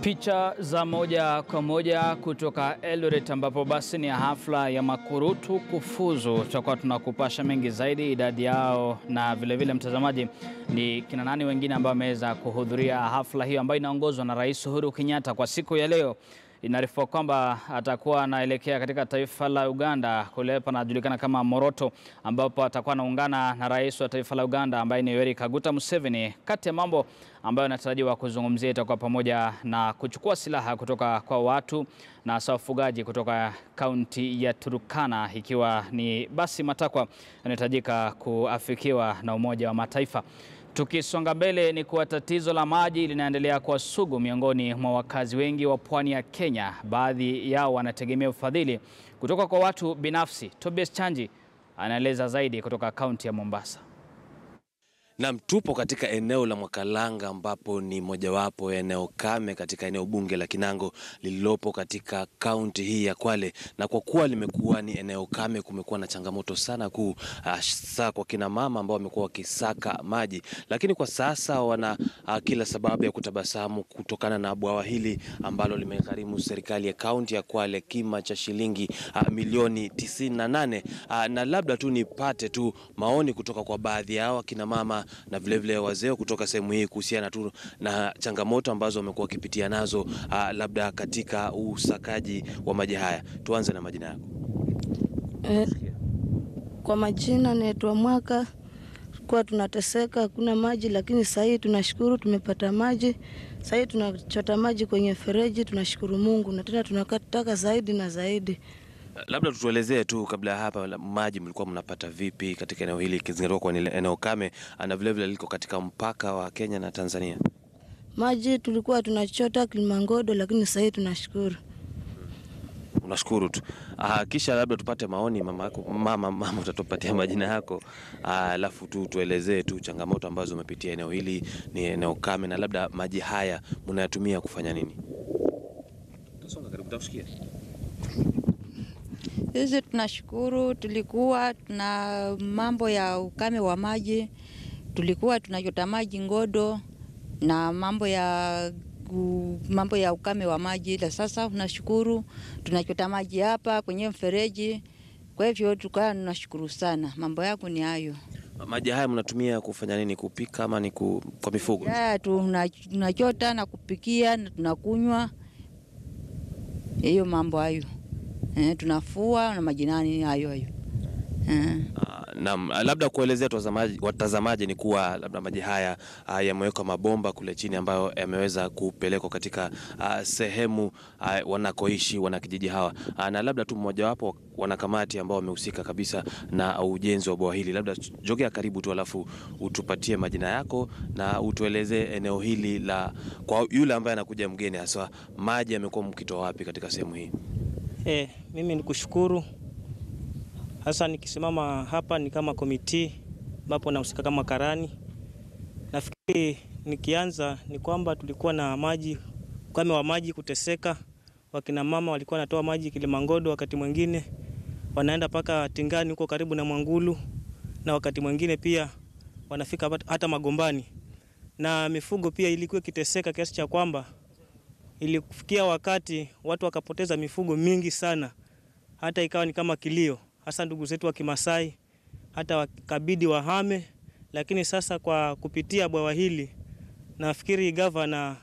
S1: Picha za moja kwa moja kutoka Eldoret ambapo basi ni hafla ya makurutu kufuzu. Tutakuwa tunakupasha mengi zaidi, idadi yao na vile mtazamaji ni kina nani wengine ambao wameweza kuhudhuria hafla hiyo ambayo inaongozwa na Rais Uhuru Kenyatta kwa siku ya leo. Inaarifiwa kwamba atakuwa anaelekea katika taifa la Uganda kule panajulikana kama Moroto, ambapo atakuwa anaungana na rais wa taifa la Uganda ambaye ni Yoweri Kaguta Museveni. Kati ya mambo ambayo anatarajiwa kuzungumzia itakuwa pamoja na kuchukua silaha kutoka kwa watu na wafugaji kutoka kaunti ya Turkana, ikiwa ni basi matakwa yanayohitajika kuafikiwa na Umoja wa Mataifa. Tukisonga mbele ni kuwa tatizo la maji linaendelea kuwa sugu miongoni mwa wakazi wengi wa pwani ya Kenya. Baadhi yao wanategemea ufadhili kutoka kwa watu binafsi. Tobias Chanji anaeleza zaidi kutoka kaunti ya Mombasa.
S3: Na tupo katika eneo la Mwakalanga ambapo ni mojawapo ya eneo kame katika eneo bunge la Kinango lililopo katika kaunti hii ya Kwale, na kwa kuwa limekuwa ni eneo kame kumekuwa na changamoto sana kuu hasa kwa kina mama ambao wamekuwa wakisaka maji, lakini kwa sasa wana kila sababu ya kutabasamu kutokana na bwawa hili ambalo limegharimu serikali ya kaunti ya Kwale kima cha shilingi milioni 98. Na labda tu nipate tu maoni kutoka kwa baadhi yao kina mama na vile wazee kutoka sehemu hii kuhusiana tu na changamoto ambazo wamekuwa wakipitia nazo labda katika usakaji wa maji haya. Tuanze na majina yako.
S13: Kwa majina naitwa Mwaka. Kwa tunateseka kuna maji, lakini sasa hivi tunashukuru tumepata maji. Sasa hivi tunachota maji kwenye fereji, tunashukuru Mungu, na tena tunataka zaidi na zaidi.
S3: Labda tutuelezee tu kabla hapa maji mlikuwa mnapata vipi katika eneo hili kizingatiwa kwa eneo kame na vile liko katika mpaka wa Kenya na Tanzania?
S13: Maji tulikuwa tunachota Kilimangodo, lakini sasa hivi tunashukuru.
S3: Unashukuru tu. Kisha labda tupate maoni mama yako. Mama utatupatia majina yako. Alafu tu tuelezee tu changamoto ambazo umepitia eneo hili, ni eneo kame, na labda maji haya mnayatumia kufanya nini? Tusonga karibu tusikie.
S16: Sisi tunashukuru, tulikuwa tuna mambo ya ukame wa maji, tulikuwa tunachota maji Ngodo na mambo ya ukame wa maji. La sasa tunashukuru tunachota maji hapa kwenye mfereji. Kwa hivyo tukawa tunashukuru sana. Mambo yako ni hayo.
S3: Maji haya mnatumia kufanya nini, kupika ama ni kwa mifugo?
S16: Tunachota na kupikia na tunakunywa. Hiyo mambo hayo. Tunafua na majinani hayo.
S3: Na labda kuelezea watazamaji ni kuwa labda maji haya yamewekwa mabomba kule chini ambayo yameweza kupelekwa katika sehemu wanakoishi wanakijiji hawa, na labda tu mmoja wapo wanakamati ambao wamehusika kabisa na ujenzi wa bwawa hili. Labda jogea karibu tu alafu utupatie majina yako na utueleze eneo hili la kwa yule ambaye anakuja mgeni, hasa maji yamekuwa mkitoa wapi katika sehemu hii?
S17: Mimi nikushukuru. Hasa nikisimama hapa ni kama komiti ambapo nahusika kama karani. Nafikiri nikianza ni kwamba tulikuwa na maji, ukame wa maji, kuteseka. Wakina mama walikuwa wanatoa maji Kilimangodo, wakati mwingine wanaenda paka Tingani huko karibu na Mwangulu, na wakati mwingine pia wanafika hata Magombani. Na mifugo pia ilikuwa kiteseka kiasi cha kwamba ilifikia wakati watu wakapoteza mifugo mingi sana, hata ikawa ni kama kilio, hasa ndugu zetu wa Kimasai hata wakabidi wahame. Lakini sasa kwa kupitia bwawa hili nafikiri gavana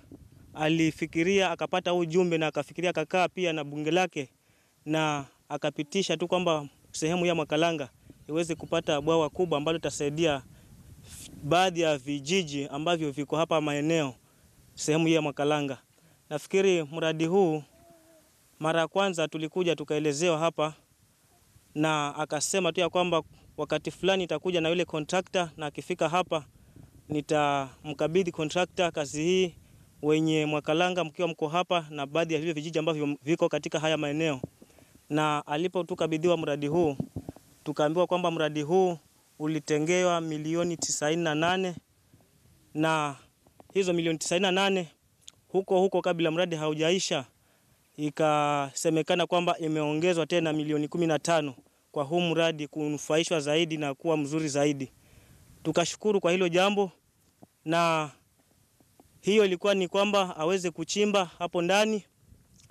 S17: alifikiria akapata ujumbe na akafikiria akakaa pia na bunge lake na akapitisha tu kwamba sehemu ya Mwakalanga iweze kupata bwawa kubwa ambalo litasaidia baadhi ya vijiji ambavyo viko hapa maeneo sehemu ya Mwakalanga. Nafikiri mradi huu mara ya kwanza tulikuja tukaelezewa hapa na akasema tu ya kwamba wakati fulani itakuja na yule contractor, na akifika hapa nitamkabidhi contractor kazi hii wenye Mwakalanga mkiwa mko hapa na baadhi ya vile vijiji ambavyo viko katika haya maeneo. Na alipo tukabidhiwa mradi huu tukaambiwa kwamba mradi huu ulitengewa milioni 98, na hizo milioni 98 huko kabla mradi haujaisha ikasemekana kwamba imeongezwa tena milioni 15 kwa huu mradi kunufaishwa zaidi na kuwa mzuri zaidi. Tukashukuru kwa hilo jambo, na hiyo ilikuwa ni kwamba aweze kuchimba hapo ndani,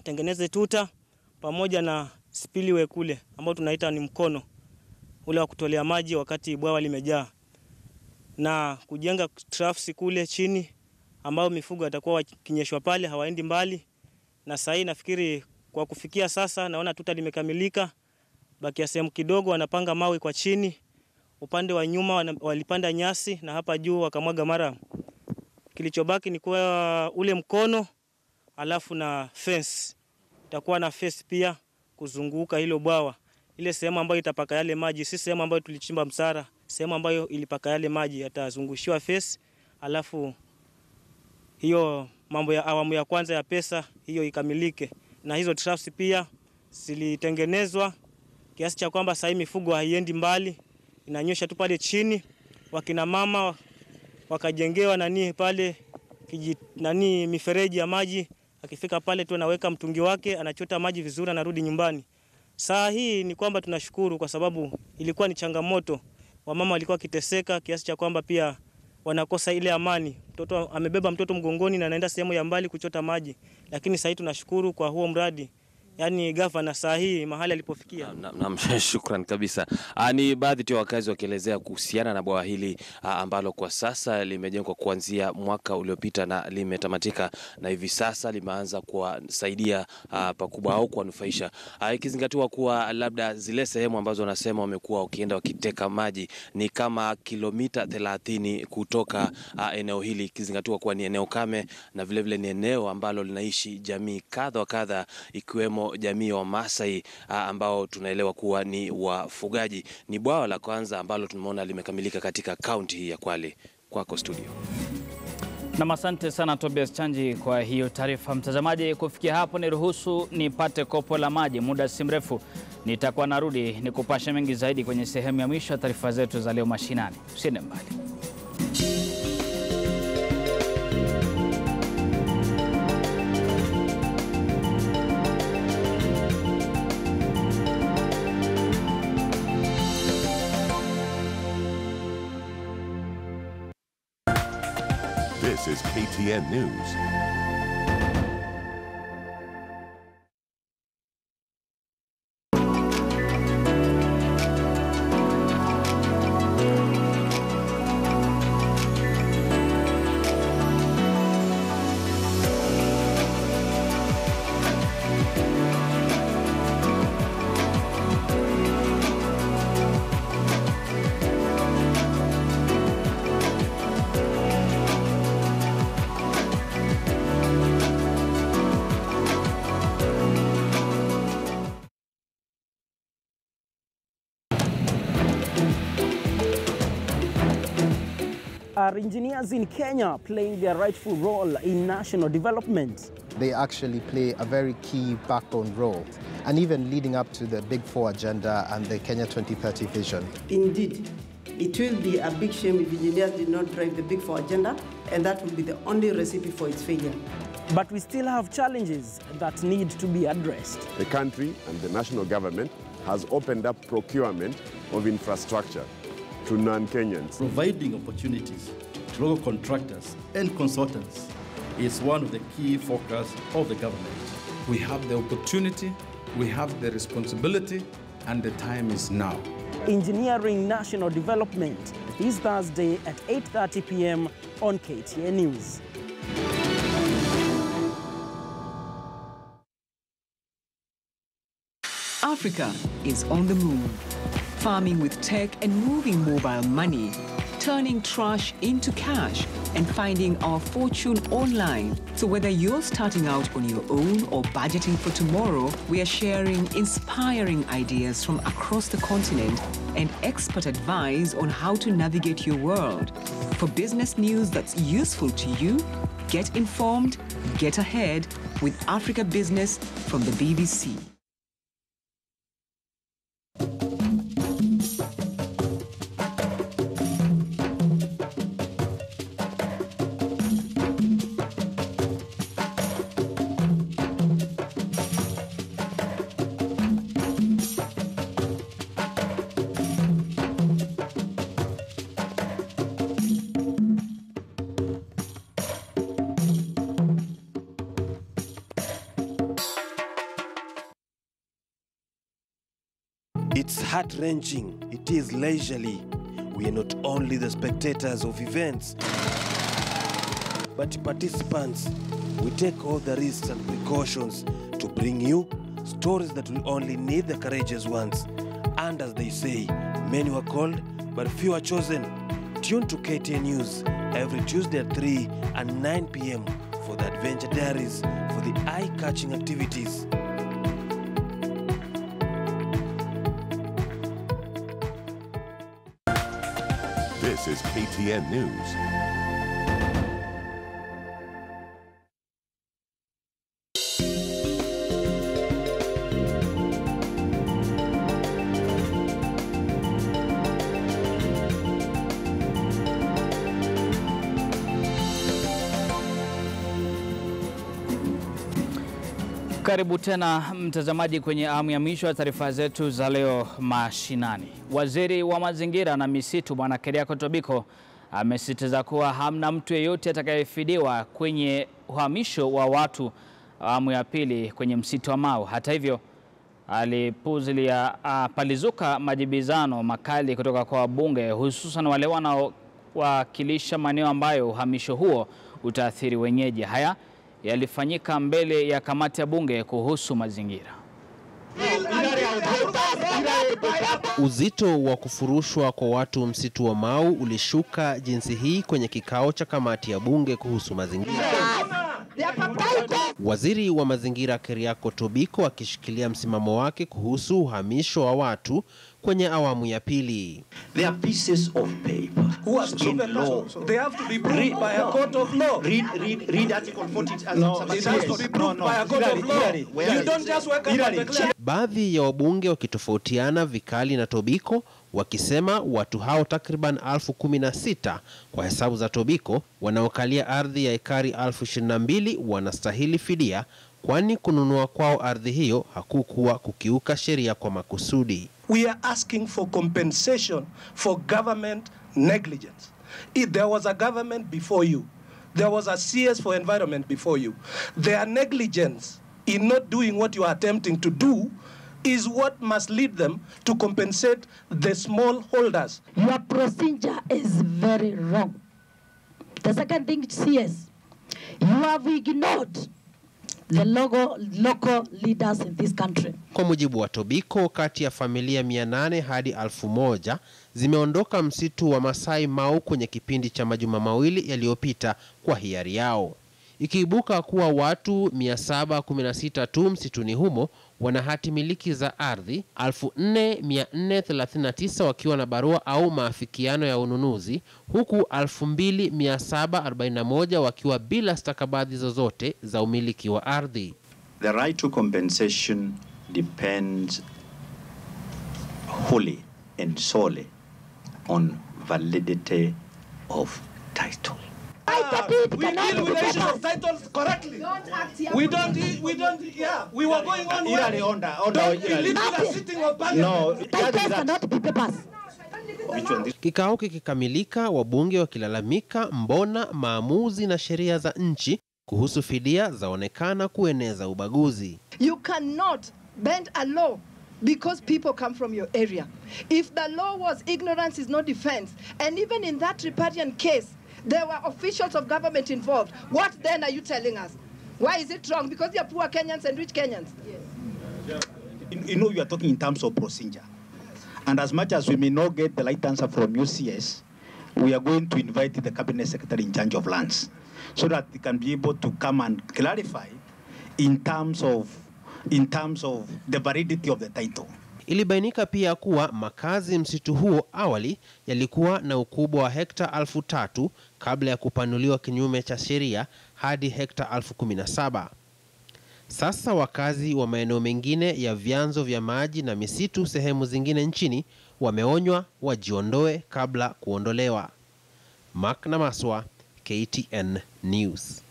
S17: tengeneze tuta pamoja na spillway kule ambao tunaita ni mkono ule wa kutolea maji wakati bwawa limejaa, na kujenga troughs kule chini ambao mifugo atakuwa kinyeshwa pale, hawaendi mbali. Na sasa nafikiri kwa kufikia sasa naona tuta limekamilika. Bakia sehemu kidogo wanapanga mawe kwa chini. Upande wa nyuma walipanda nyasi na hapa juu wakamwaga mara. Kilichobaki ni kwa ule mkono alafu na fence. Itakuwa na fence pia kuzunguka hilo bwawa. Ile sehemu ambayo itapaka yale maji, si sehemu ambayo tulichimba msara, sehemu ambayo ilipaka yale maji yatazungushiwa fence, alafu hiyo mambo ya awamu ya kwanza ya pesa hiyo ikamilike. Na hizo troughs pia zilitengenezwa kiasi cha kwamba sasa mifugo haiendi mbali, inanyosha tu pale chini. Wakina mama wakajengewa nani pale mifereji ya maji. Akifika pale tu anaweka mtungi wake, anachota maji vizuri, anarudi nyumbani. Saa hii ni kwamba tunashukuru kwa sababu ilikuwa ni changamoto. Wamama walikuwa wakiteseka kiasi cha kwamba pia wanakosa ile amani. Mtoto amebeba mtoto mgongoni na anaenda sehemu ya mbali kuchota maji. Lakini sasa tunashukuru kwa huo mradi. Yaani gavana saa hii mahali alipofikia.
S3: Shukrani kabisa. Ni baadhi tu ya wakazi wakielezea kuhusiana na bwawa hili ambalo kwa sasa limejengwa kuanzia mwaka uliopita na limetamatika, na hivi sasa limeanza kuwasaidia pakubwa au kuwanufaisha. Ikizingatiwa kuwa labda zile sehemu ambazo wanasema wamekuwa wakienda wakiteka maji ni kama kilomita 30 kutoka eneo hili, ikizingatiwa kuwa ni eneo kame na vile vile ni eneo ambalo linaishi jamii kadha wa kadha, ikiwemo jamii wa Masai ambao tunaelewa kuwa ni wafugaji. Ni bwawa la kwanza ambalo tumeona limekamilika katika kaunti hii ya Kwale. Kwako studio.
S1: Na asante sana Tobias Chanji kwa hiyo taarifa. Mtazamaji, kufikia hapo niruhusu nipate kopo la maji. Muda si mrefu nitakuwa narudi nikupashe mengi zaidi kwenye sehemu ya mwisho ya taarifa zetu za leo mashinani. Usiende mbali.
S4: This is KTN News.
S2: Are engineers in Kenya playing their rightful role in national development?
S5: They actually play a very key backbone role, and even leading up to the Big Four agenda and the Kenya 2030 vision.
S6: Indeed, it will be a big shame if engineers did not drive the Big Four agenda, and that will be the only recipe for its failure.
S2: But we still have challenges that need to be addressed.
S18: The country and the national government has opened up procurement of infrastructure to non-Kenyans.
S19: Providing opportunities to local contractors and consultants is one of the key focus of the government.
S21: We have the opportunity, we have the responsibility, and the time is now.
S2: Engineering National Development this Thursday at 8:30 p.m. on KTN News.
S23: Africa is on the move, farming with tech and moving mobile money, turning trash into cash and finding our fortune online. So whether you're starting out on your own or budgeting for tomorrow, we are sharing inspiring ideas from across the continent and expert advice on how to navigate your world. For business news that's useful to you, get informed, get ahead with Africa Business from the BBC.
S22: It's heart-wrenching, it is leisurely. We are not only the spectators of events, but participants. We take all the risks and precautions to bring you stories that will only need the courageous ones. And as they say, many were called, but few are chosen. Tune to KTN News every Tuesday at 3 and 9 p.m. for the Adventure Diaries for the eye-catching activities.
S4: This is KTN News.
S1: Karibu tena mtazamaji kwenye awamu ya mwisho ya taarifa zetu za leo mashinani. Waziri wa mazingira na misitu Bwana Keriako Tobiko amesisitiza kuwa hamna mtu yeyote atakayefidiwa kwenye uhamisho wa watu awamu ya pili kwenye msitu wa Mau. Hata hivyo, palizuka majibizano makali kutoka kwa wabunge, hususan wale wanaowakilisha maeneo ambayo uhamisho huo utaathiri wenyeji. Haya yalifanyika mbele ya kamati ya bunge kuhusu mazingira.
S7: Uzito wa kufurushwa kwa watu msitu wa Mau ulishuka jinsi hii kwenye kikao cha kamati ya bunge kuhusu mazingira. Waziri wa mazingira Keriako Tobiko akishikilia msimamo wake kuhusu uhamisho wa watu kwenye awamu ya pili.
S10: They are pieces of paper. Who has given law? They have to be proved by a court of law. Read Article 40. No, it has to be proved by a court of law. You don't just wake up and declare.
S7: Baadhi ya wabunge wakitofautiana vikali na Tobiko, wakisema watu hao takriban 16,000 kwa hesabu za Tobiko wanaokalia ardhi ya ekari 22,000 wanastahili fidia, kwani kununua kwao ardhi hiyo hakukuwa kukiuka sheria kwa makusudi.
S10: We are asking for compensation for government negligence. If there was a government before you, there was a CS for environment before you, their negligence in not doing what you are attempting to do is what must lead them to compensate the small holders.
S11: Your procedure is very wrong. The second thing, CS, you have ignored the local leaders in this country.
S7: Kwa mujibu wa Tobiko, kati ya familia 800 hadi 1,000 zimeondoka msitu wa Masai Mau kwenye kipindi cha majuma mawili yaliyopita kwa hiari yao. Ikiibuka kuwa watu 716 tu msituni humo wana hati miliki za ardhi, 4,439 wakiwa na barua au maafikiano ya ununuzi, huku 2,741 wakiwa bila stakabadhi zozote za umiliki wa ardhi.
S12: The right to compensation depends wholly and solely on validity of title.
S10: We deal with the issue of titles correctly. We don't, yeah. We were going on. Don't believe in a sitting of parliament.
S11: No, titles cannot be papers.
S7: Kikao kikikamilika, wabunge wakilalamika mbona maamuzi na sheria za nchi kuhusu fidia zaonekana kueneza ubaguzi.
S24: You cannot bend a law because people come from your area. If the law was ignorance is no defense, and even in that riparian case, there were officials of government involved. What then are you telling us? Why is it wrong? Because you are poor Kenyans and rich Kenyans.
S12: Yes. You know, you are talking in terms of procedure. And as much as we may not get the right answer from UCS, we are going to invite the cabinet secretary in charge of lands so that they can be able to come and clarify in terms of the validity of the title.
S7: Ilibainika pia kuwa makazi msitu huo awali yalikuwa na ukubwa wa hekta 3,000 kabla ya kupanuliwa kinyume cha sheria hadi hekta 17,000. Sasa wakazi wa maeneo mengine ya vyanzo vya maji na misitu sehemu zingine nchini wameonywa wajiondoe kabla kuondolewa. Mark Namaswa, KTN News.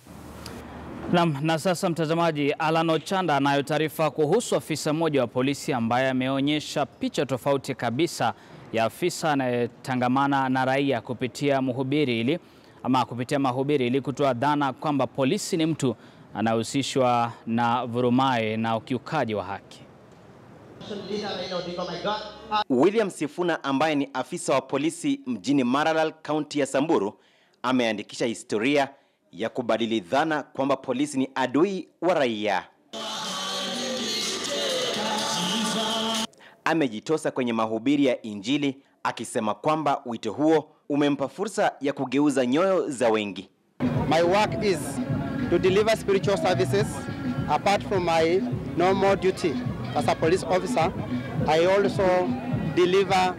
S1: Na sasa mtazamaji, Alan Ochanda anayo taarifa kuhusu afisa mmoja wa polisi ambaye ameonyesha picha tofauti kabisa ya afisa anayetangamana na raia kupitia mahubiri ili kutoa dhana kwamba polisi ni mtu anahusishwa na vurumai na ukiukaji wa haki.
S25: William Sifuna ambaye ni afisa wa polisi mjini Maralal, kaunti ya Samburu, ameandikisha historia ya kubadili dhana kwamba polisi ni adui wa raia. Amejitosa kwenye mahubiri ya Injili akisema kwamba wito huo umempa fursa ya kugeuza nyoyo za wengi.
S26: My work is to deliver spiritual services apart from my normal duty as a police officer. I also deliver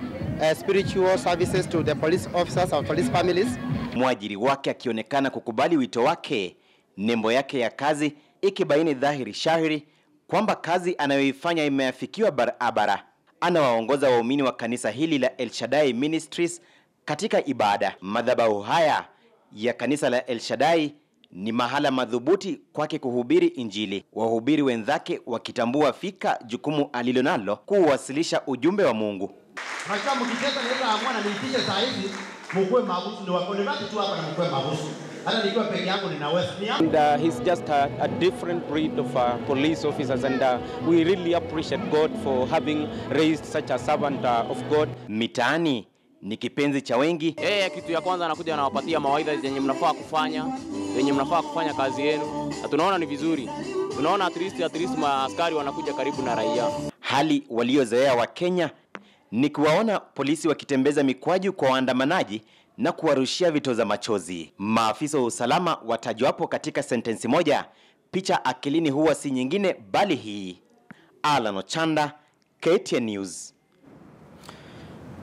S26: spiritual services to the police officers and police families.
S25: Mwajiri wake akionekana kukubali wito wake, nembo yake ya kazi ikibaini dhahiri shahiri kwamba kazi anayoifanya imeafikiwa barabara. Anawaongoza waumini wa kanisa hili la El Shaddai Ministries katika ibada. Madhabahu haya ya kanisa la El Shaddai ni mahala madhubuti kwake kuhubiri Injili, wahubiri wenzake wakitambua fika jukumu alilonalo kuwasilisha ujumbe wa Mungu.
S8: Unajua mkicheza naweza amua na niitishe saa hizi mkue mabusu ni wako ni tu hapa na mkue mabusu. Hata nikiwa peke yangu ninaweza.
S9: And he's just a different breed of police officers, and we really appreciate God for having raised such a servant of God.
S25: Mitaani ni kipenzi cha wengi.
S9: Kitu ya kwanza anakuja anawapatia mawaidha zenye mnafaa kufanya kazi yenu. Na tunaona ni vizuri. Tunaona at least maaskari wanakuja karibu na raia.
S25: Hali waliozoea wa Kenya ni kuwaona polisi wakitembeza mikwaju kwa waandamanaji na kuwarushia vitoza machozi. Maafisa wa usalama watajwapo katika sentensi moja, picha akilini huwa si nyingine bali hii. Alan Ochanda, KTN News.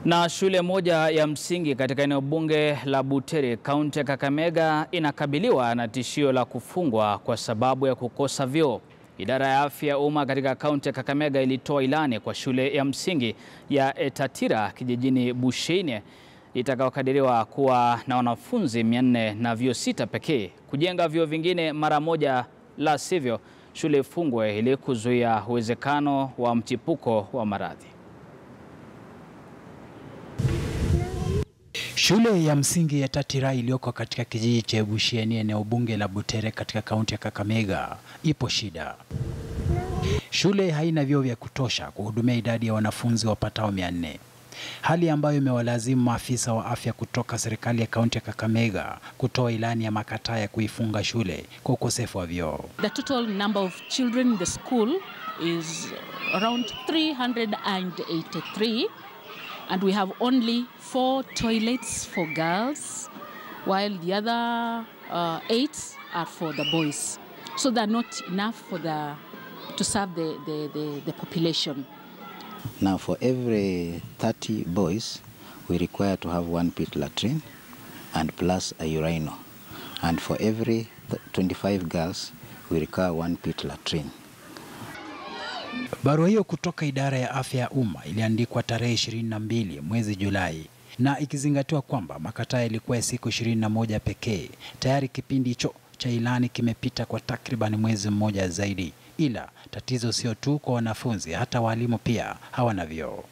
S1: Na shule moja ya msingi katika eneo bunge la Butere, kaunti ya Kakamega inakabiliwa na tishio la kufungwa kwa sababu ya kukosa vyoo. Idara ya afya ya umma katika kaunti ya Kakamega ilitoa ilani kwa shule ya msingi ya Etatira kijijini Busheine itakayokadiriwa kuwa na wanafunzi 400 na vyoo 6 pekee kujenga vyoo vingine mara moja, la sivyo shule ifungwe ili kuzuia uwezekano wa mchipuko wa maradhi.
S13: Shule ya msingi ya Etatira iliyoko katika kijiji cha Busheine eneo bunge la Butere katika kaunti ya Kakamega ipo shida. Shule haina vyoo vya kutosha kuhudumia idadi ya wanafunzi wapatao 400. Hali ambayo imewalazimu maafisa wa afya kutoka serikali ya kaunti ya Kakamega kutoa ilani ya makataa ya kuifunga shule kwa ukosefu wa vyoo.
S14: The total number of children in the school is around 383, and we have only 4 toilets for girls, while the other 8 are for the boys. So they're not enough to serve the population.
S15: Now, for every 30 boys, we require to have 1 pit latrine and plus a urinal. And for every 25 girls, we require 1 pit latrine.
S13: Barua hiyo kutoka idara ya afya ya umma iliandikwa tarehe 22 mwezi Julai, na ikizingatiwa kwamba makataa ilikuwa siku 21 pekee, tayari kipindi hicho cha ilani kimepita kwa takriban mwezi mmoja zaidi. Ila tatizo sio tu kwa wanafunzi, hata walimu pia hawana vyoo.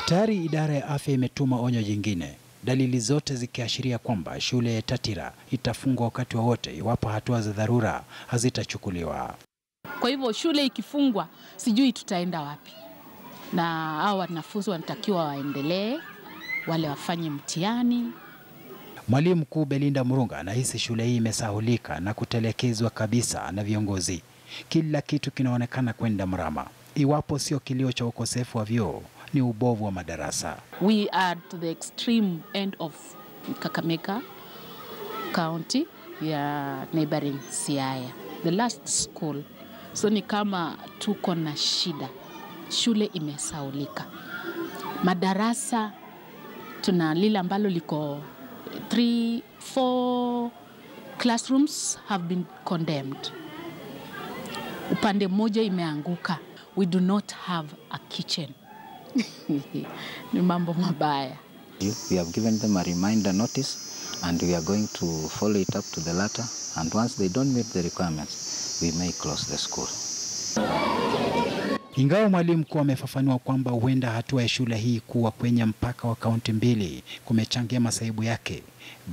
S13: Tayari idara ya afya imetuma onyo jingine, dalili zote zikiashiria kwamba shule ya Etatira itafungwa wakati wowote iwapo hatua za dharura hazitachukuliwa.
S14: Kwa hivyo shule ikifungwa, sijui tutaenda wapi. Na hao wanafunzi wanatakiwa waendelee, wale wafanye mtihani.
S13: Mwalimu mkuu Belinda Murunga anahisi shule hii imesahulika na kutelekezwa kabisa na viongozi. Kila kitu kinaonekana kwenda mrama, iwapo sio kilio cha ukosefu wa vyoo, ni ubovu wa madarasa.
S14: We are to the extreme end of Kakamega County ya neighboring Siaya, the last school. So ni kama tuko na shida, shule imesaulika. Madarasa tuna lile ambalo liko 3-4 classrooms have been condemned. Upande mmoja imeanguka. We do not have a kitchen. Ni mambo mabaya.
S15: We have given them a reminder notice and we are going to follow it up to the latter, and once they don't meet the requirements, we may close the school.
S13: Ingawa mwalimu mkuu amefafanua kwamba huenda hatua ya shule hii kuwa kwenye mpaka wa kaunti mbili kumechangia masaibu yake,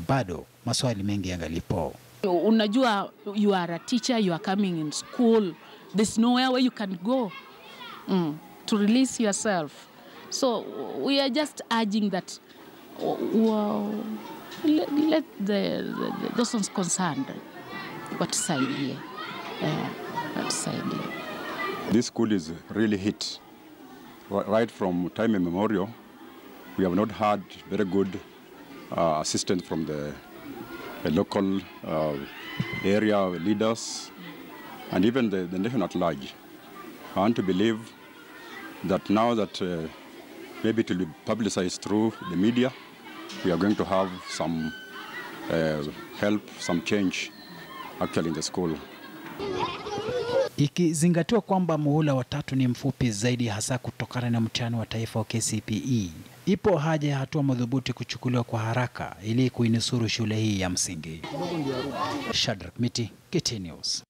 S13: bado maswali mengi yangalipo.
S14: Unajua, you are a teacher, you are coming in school, there's nowhere where you can go to release yourself. So we are just urging that let those ones concerned watusaidie.
S20: This school is really hit. Right from time immemorial, we have not had very good assistance from the local area leaders and even the nation at large. I want to believe that now that maybe it will be publicized through the media, we are going to have some help, some change actually in the school.
S13: Ikizingatiwa kwamba muhula wa 3 ni mfupi zaidi, hasa kutokana na mtihani wa taifa wa KCPE, Ipo haja ya hatua madhubuti kuchukuliwa kwa haraka ili kuinusuru shule hii ya msingi. Shadrack Miti, KTN News.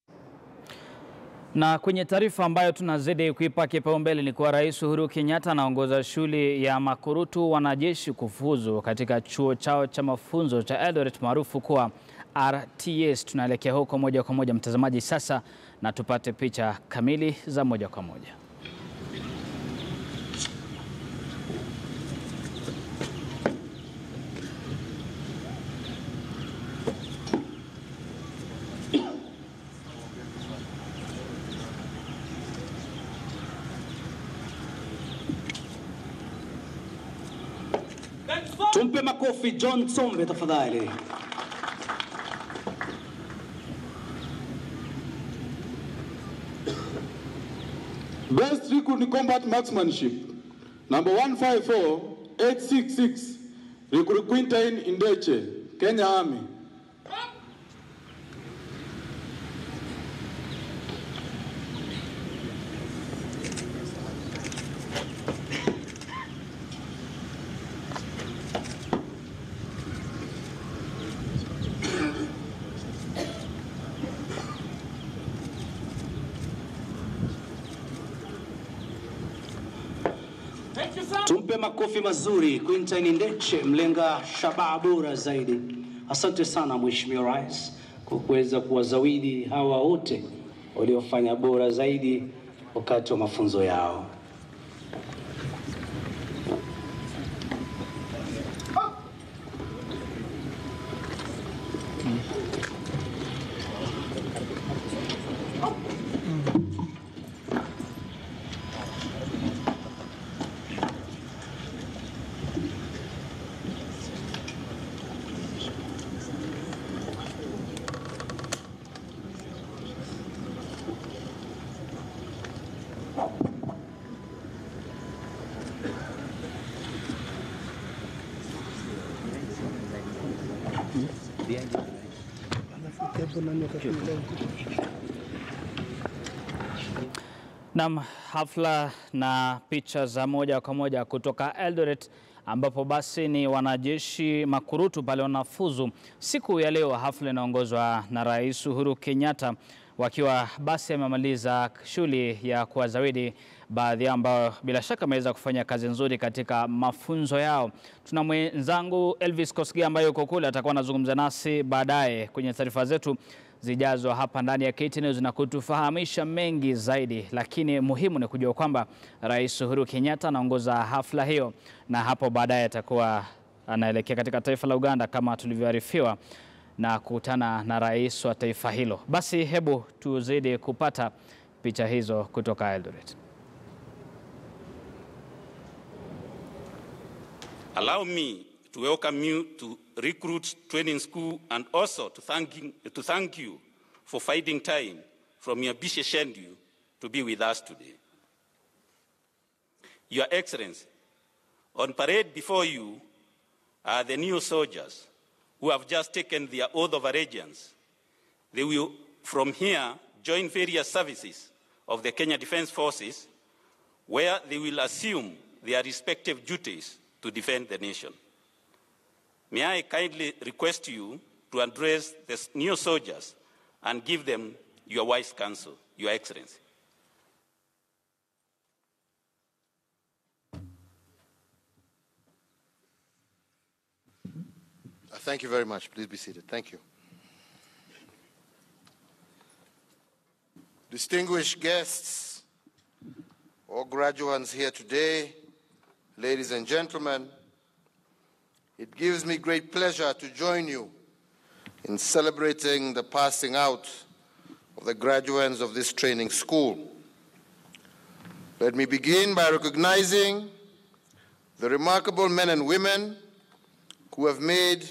S1: Na kwenye taarifa ambayo tunazidi kuipa kipaumbele ni kuwa Rais Uhuru Kenyatta anaongoza shule ya Makurutu wanajeshi kufuzu katika chuo chao cha mafunzo cha Eldoret maarufu kuwa RTS. Tunaelekea huko moja kwa moja mtazamaji sasa na tupate picha kamili za moja kwa moja.
S3: Tumpe makofi John Sombe tafadhali.
S5: Best recruit in combat marksmanship, number 154866, recruit Quintain Indeche, Kenya Army.
S3: Tumpe makofi mazuri Quintain Indeche, mlenga shabaha bora zaidi. Asante sana Mheshimiwa Rais kwa kuweza kuwazawidi hawa wote waliofanya bora zaidi wakati wa mafunzo yao.
S1: Naam, hafla na picha za moja kwa moja kutoka Eldoret ambapo basi ni wanajeshi Makurutu pale wanafuzu. Siku ya leo hafla inaongozwa na Rais Uhuru Kenyatta wakiwa basi amemaliza shule ya kuwazawidi baadhi ambao bila shaka wameweza kufanya kazi nzuri katika mafunzo yao. Tuna mwenzangu Elvis Kosgei ambaye yuko kule, atakuwa anazungumza nasi baadaye kwenye taarifa zetu zijazo hapa ndani ya KTN News na kutufahamisha mengi zaidi, lakini muhimu ni kujua kwamba Rais Uhuru Kenyatta anaongoza hafla hiyo na hapo baadaye atakuwa anaelekea katika taifa la Uganda kama tulivyoarifiwa na kukutana na rais wa taifa hilo. Basi hebu tuzidi kupata picha hizo kutoka Eldoret.
S6: Allow me to welcome you to Recruit Training School and also to thank you for finding time from your busy schedule to be with us today. Your Excellency, on parade before you are the new soldiers who have just taken their oath of allegiance. They will, from here, join various services of the Kenya Defence Forces, where they will assume their respective duties to defend the nation. May I kindly request you to address the new soldiers and give them your wise counsel, Your Excellency.
S16: Thank you very much. Please be seated. Thank you. Distinguished guests, all graduates here today, ladies and gentlemen, it gives me great pleasure to join you in celebrating the passing out of the graduates of this training school. Let me begin by recognizing the remarkable men and women who have made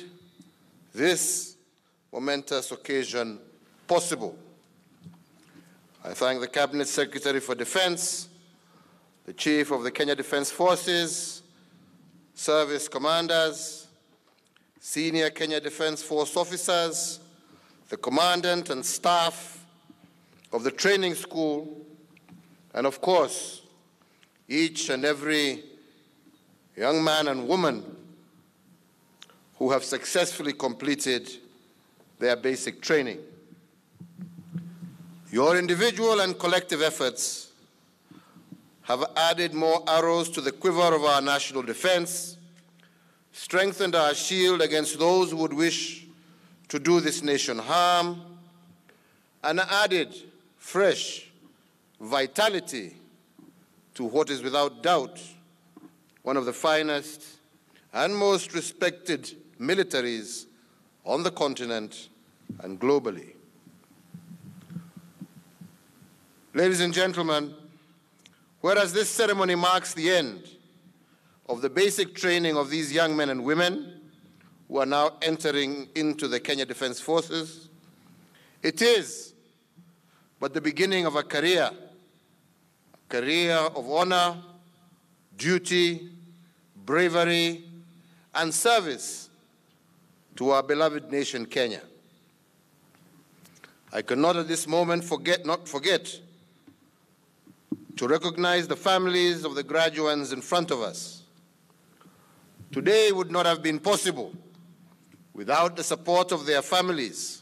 S16: this momentous occasion possible. I thank the Cabinet Secretary for Defense, the Chief of the Kenya Defence Forces, service commanders, senior Kenya Defence Force officers, the commandant and staff of the training school, and of course, each and every young man and woman who have successfully completed their basic training. Your individual and collective efforts have added more arrows to the quiver of our national defense, strengthened our shield against those who would wish to do this nation harm, and added fresh vitality to what is without doubt one of the finest and most respected militaries on the continent and globally. Ladies and gentlemen, whereas this ceremony marks the end of the basic training of these young men and women who are now entering into the Kenya Defence Forces, it is but the beginning of a career of honor, duty, bravery, and service to our beloved nation, Kenya. I cannot at this moment not forget to recognize the families of the graduates in front of us. Today would not have been possible without the support of their families.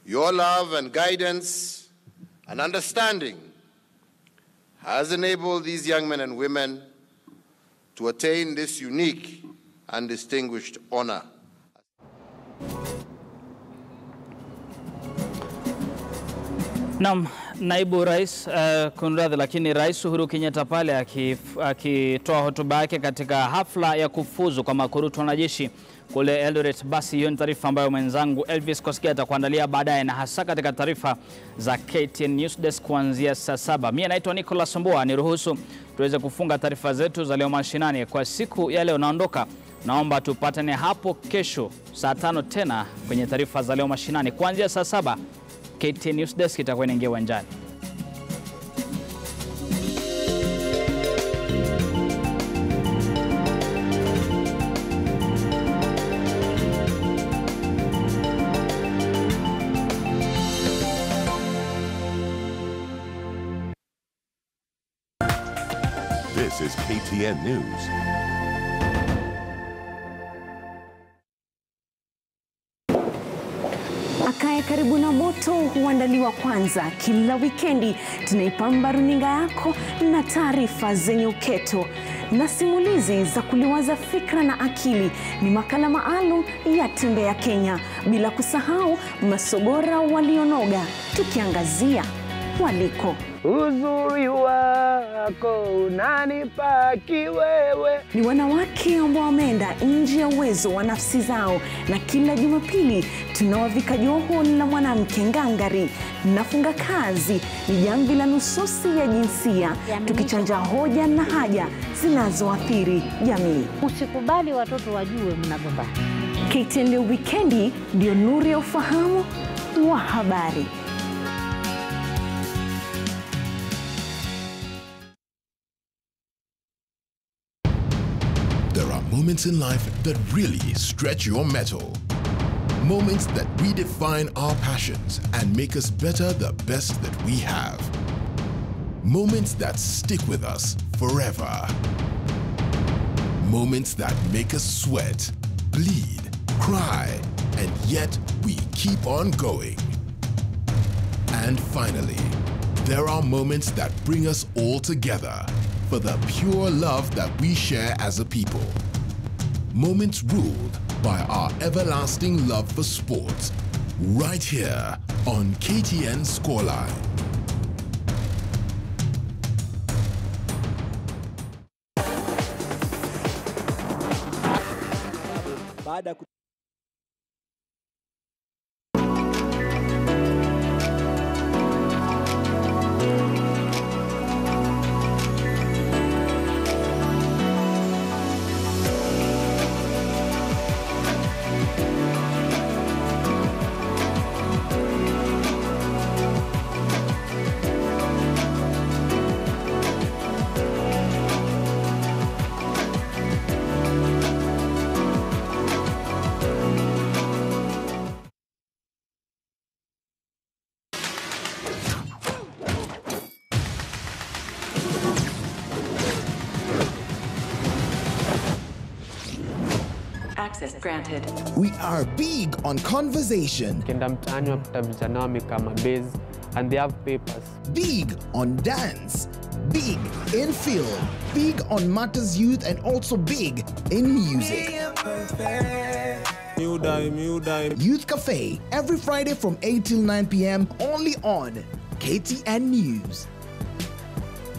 S16: Your love and guidance and understanding has enabled these young men and women to attain this unique and distinguished honor.
S1: Naam, naibu rais kunradhi, lakini Rais Uhuru Kenyatta pale akitoa hotuba yake katika hafla ya kufuzu kwa makurutu wanajeshi kule Eldoret. Basi hiyo ni taarifa ambayo mwenzangu Elvis Kosgei atakuandalia baadaye, na hasa katika taarifa za KTN News Desk kuanzia saa 7. Mimi naitwa Nicholas Mboa. Niruhusu tuweze kufunga taarifa zetu za leo mashinani kwa siku ya leo. Naondoka, naomba tupatane hapo kesho saa 5 tena kwenye taarifa za leo mashinani kuanzia saa 7. KTN News Desk itakuwa inaingia uwanjani.
S4: This is KTN News.
S2: Akae karibu na moto huandaliwa kwanza. Kila wikendi tunaipamba runinga yako na taarifa zenye uketo na simulizi za kuliwaza fikra na akili. Ni makala maalum ya Tembea Kenya, bila kusahau masogora walionoga, tukiangazia waliko.
S17: Uzuri wako unanipa kiwewe.
S2: Ni wanawake ambao wameenda nje ya uwezo wa nafsi zao, na kila Jumapili tunawavika joho la mwanamke ngangari. Nafunga kazi ni jamvi la nususi ya jinsia, tukichanja hoja na haja zinazoathiri jamii.
S18: Usikubali watoto wajue mnagombana.
S2: KTN leo wikendi ndio nuru ya ufahamu wa habari.
S19: There are moments in life that really stretch your mettle. Moments that redefine our passions and make us better the best that we have. Moments that stick with us forever. Moments that make us sweat, bleed, cry, and yet we keep on going. And finally, there are moments that bring us all together for the pure love that we share as a people. Moments ruled by our everlasting love for sports, right here on KTN Scoreline.
S2: Access granted.
S10: We are big on conversation.
S11: And they have papers.
S10: Big on dance. Big in film. Big on matters youth and also big in music. Youth Cafe every Friday from 8 till 9 p.m. only on KTN News.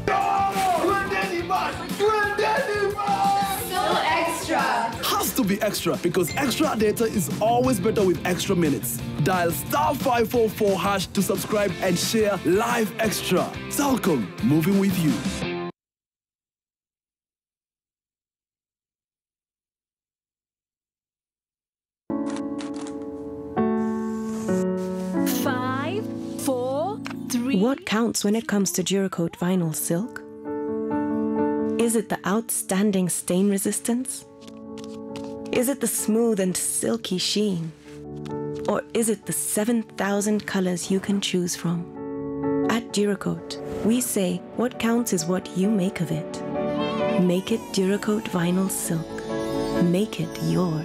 S21: So extra.
S22: Has to be extra because extra data is always better with extra minutes. Dial *544# to subscribe and share live extra. Telkom, moving with you.
S23: What counts when it comes to Duracoat vinyl silk? Is it the outstanding stain resistance? Is it the smooth and silky sheen? Or is it the 7,000 colors you can choose from? At Duracoat, we say what counts is what you make of it. Make it Duracoat vinyl silk. Make it yours.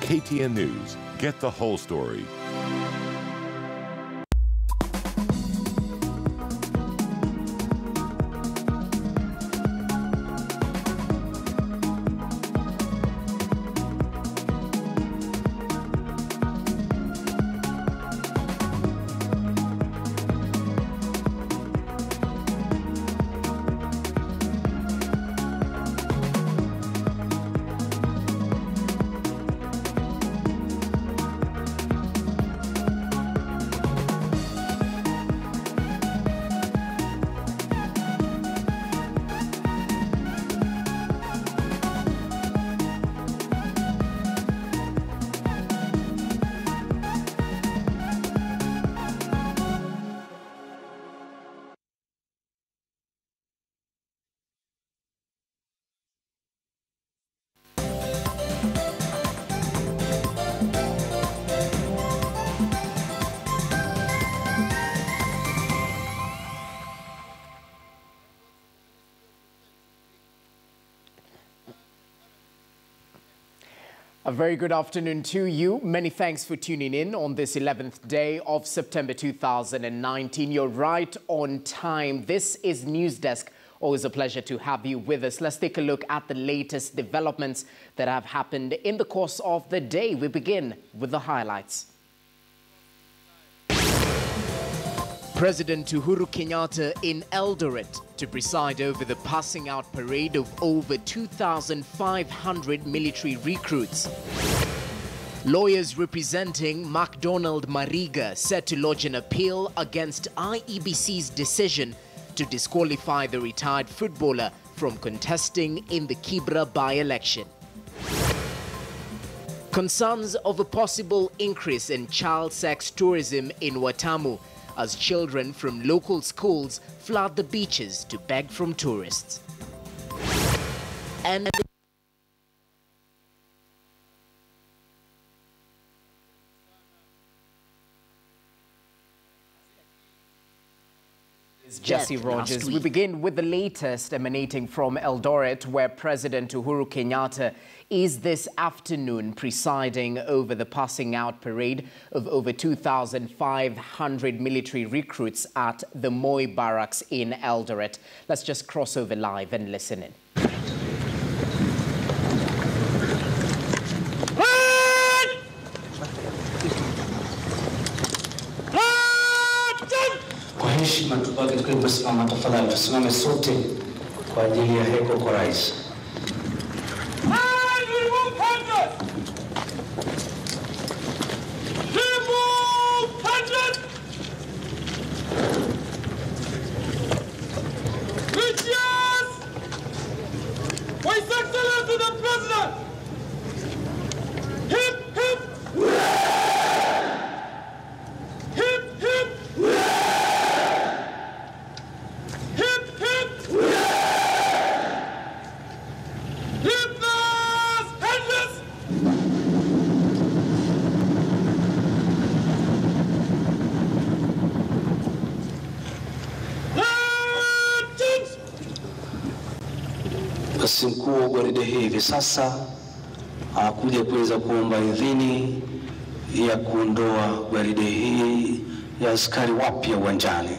S4: KTN News. Get the whole story.
S24: A very good afternoon to you. Many thanks for tuning in on this 11th day of September 2019. You're right on time. This is News Desk. Always a pleasure to have you with us. Let's take a look at the latest developments that have happened in the course of the day. We begin with the highlights. President Uhuru Kenyatta in Eldoret to preside over the passing out parade of over 2,500 military recruits. Lawyers representing MacDonald Mariga set to lodge an appeal against IEBC's decision to disqualify the retired footballer from contesting in the Kibra by-election. Concerns of a possible increase in child sex tourism in Watamu as children from local schools flood the beaches to beg from tourists. And Jesse Rogers. We begin with the latest emanating from Eldoret, where President Uhuru Kenyatta is this afternoon presiding over the passing out parade of over 2,500 military recruits at the Moi Barracks in Eldoret. Let's just cross over live and listen in.
S3: Kwa heshima tubaki tukiwa tumesimama, tafadhali tusimame sote kwa ajili ya heko kwa rais. Afisa mkuu wa gwaride hii hivi sasa kuja kuweza kuomba idhini ya kuondoa gwaride hii ya askari wapya uwanjani.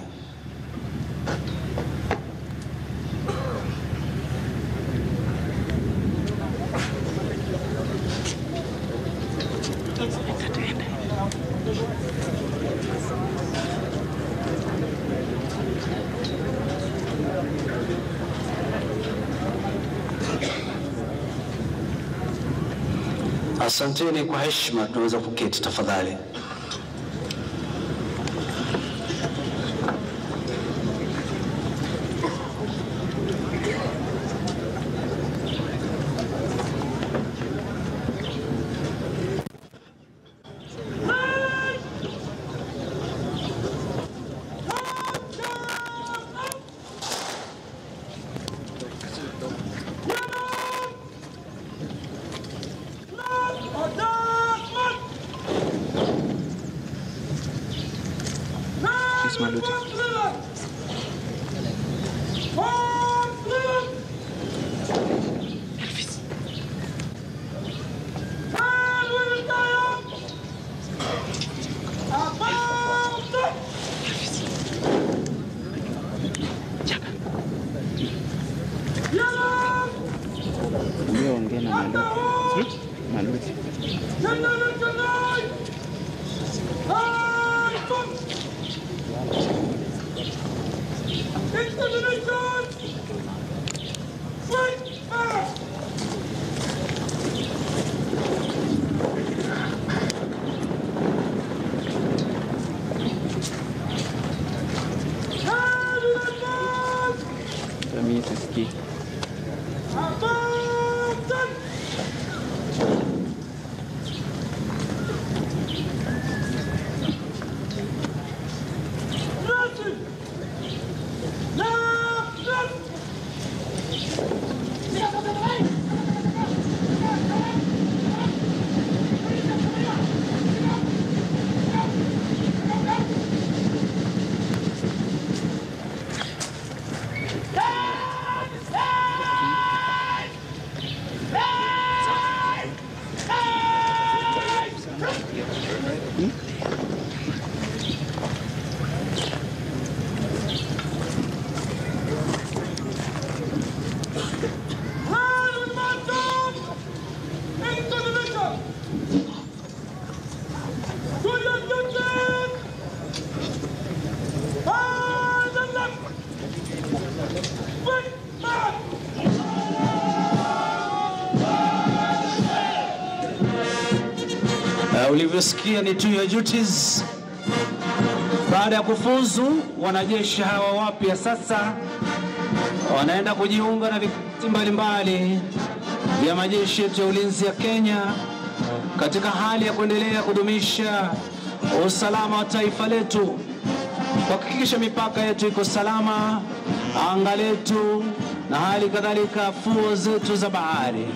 S3: Asanteni kwa heshima, tunaweza kuketi tafadhali. Ulivyosikia ni to your duties. Baada ya kufuzu, wanajeshi hawa wapya sasa wanaenda kujiunga na vikundi mbalimbali vya majeshi yetu ya ulinzi ya Kenya katika hali ya kuendelea kudumisha usalama wa taifa letu, kuhakikisha mipaka yetu iko salama, anga letu na hali kadhalika fuo zetu za bahari.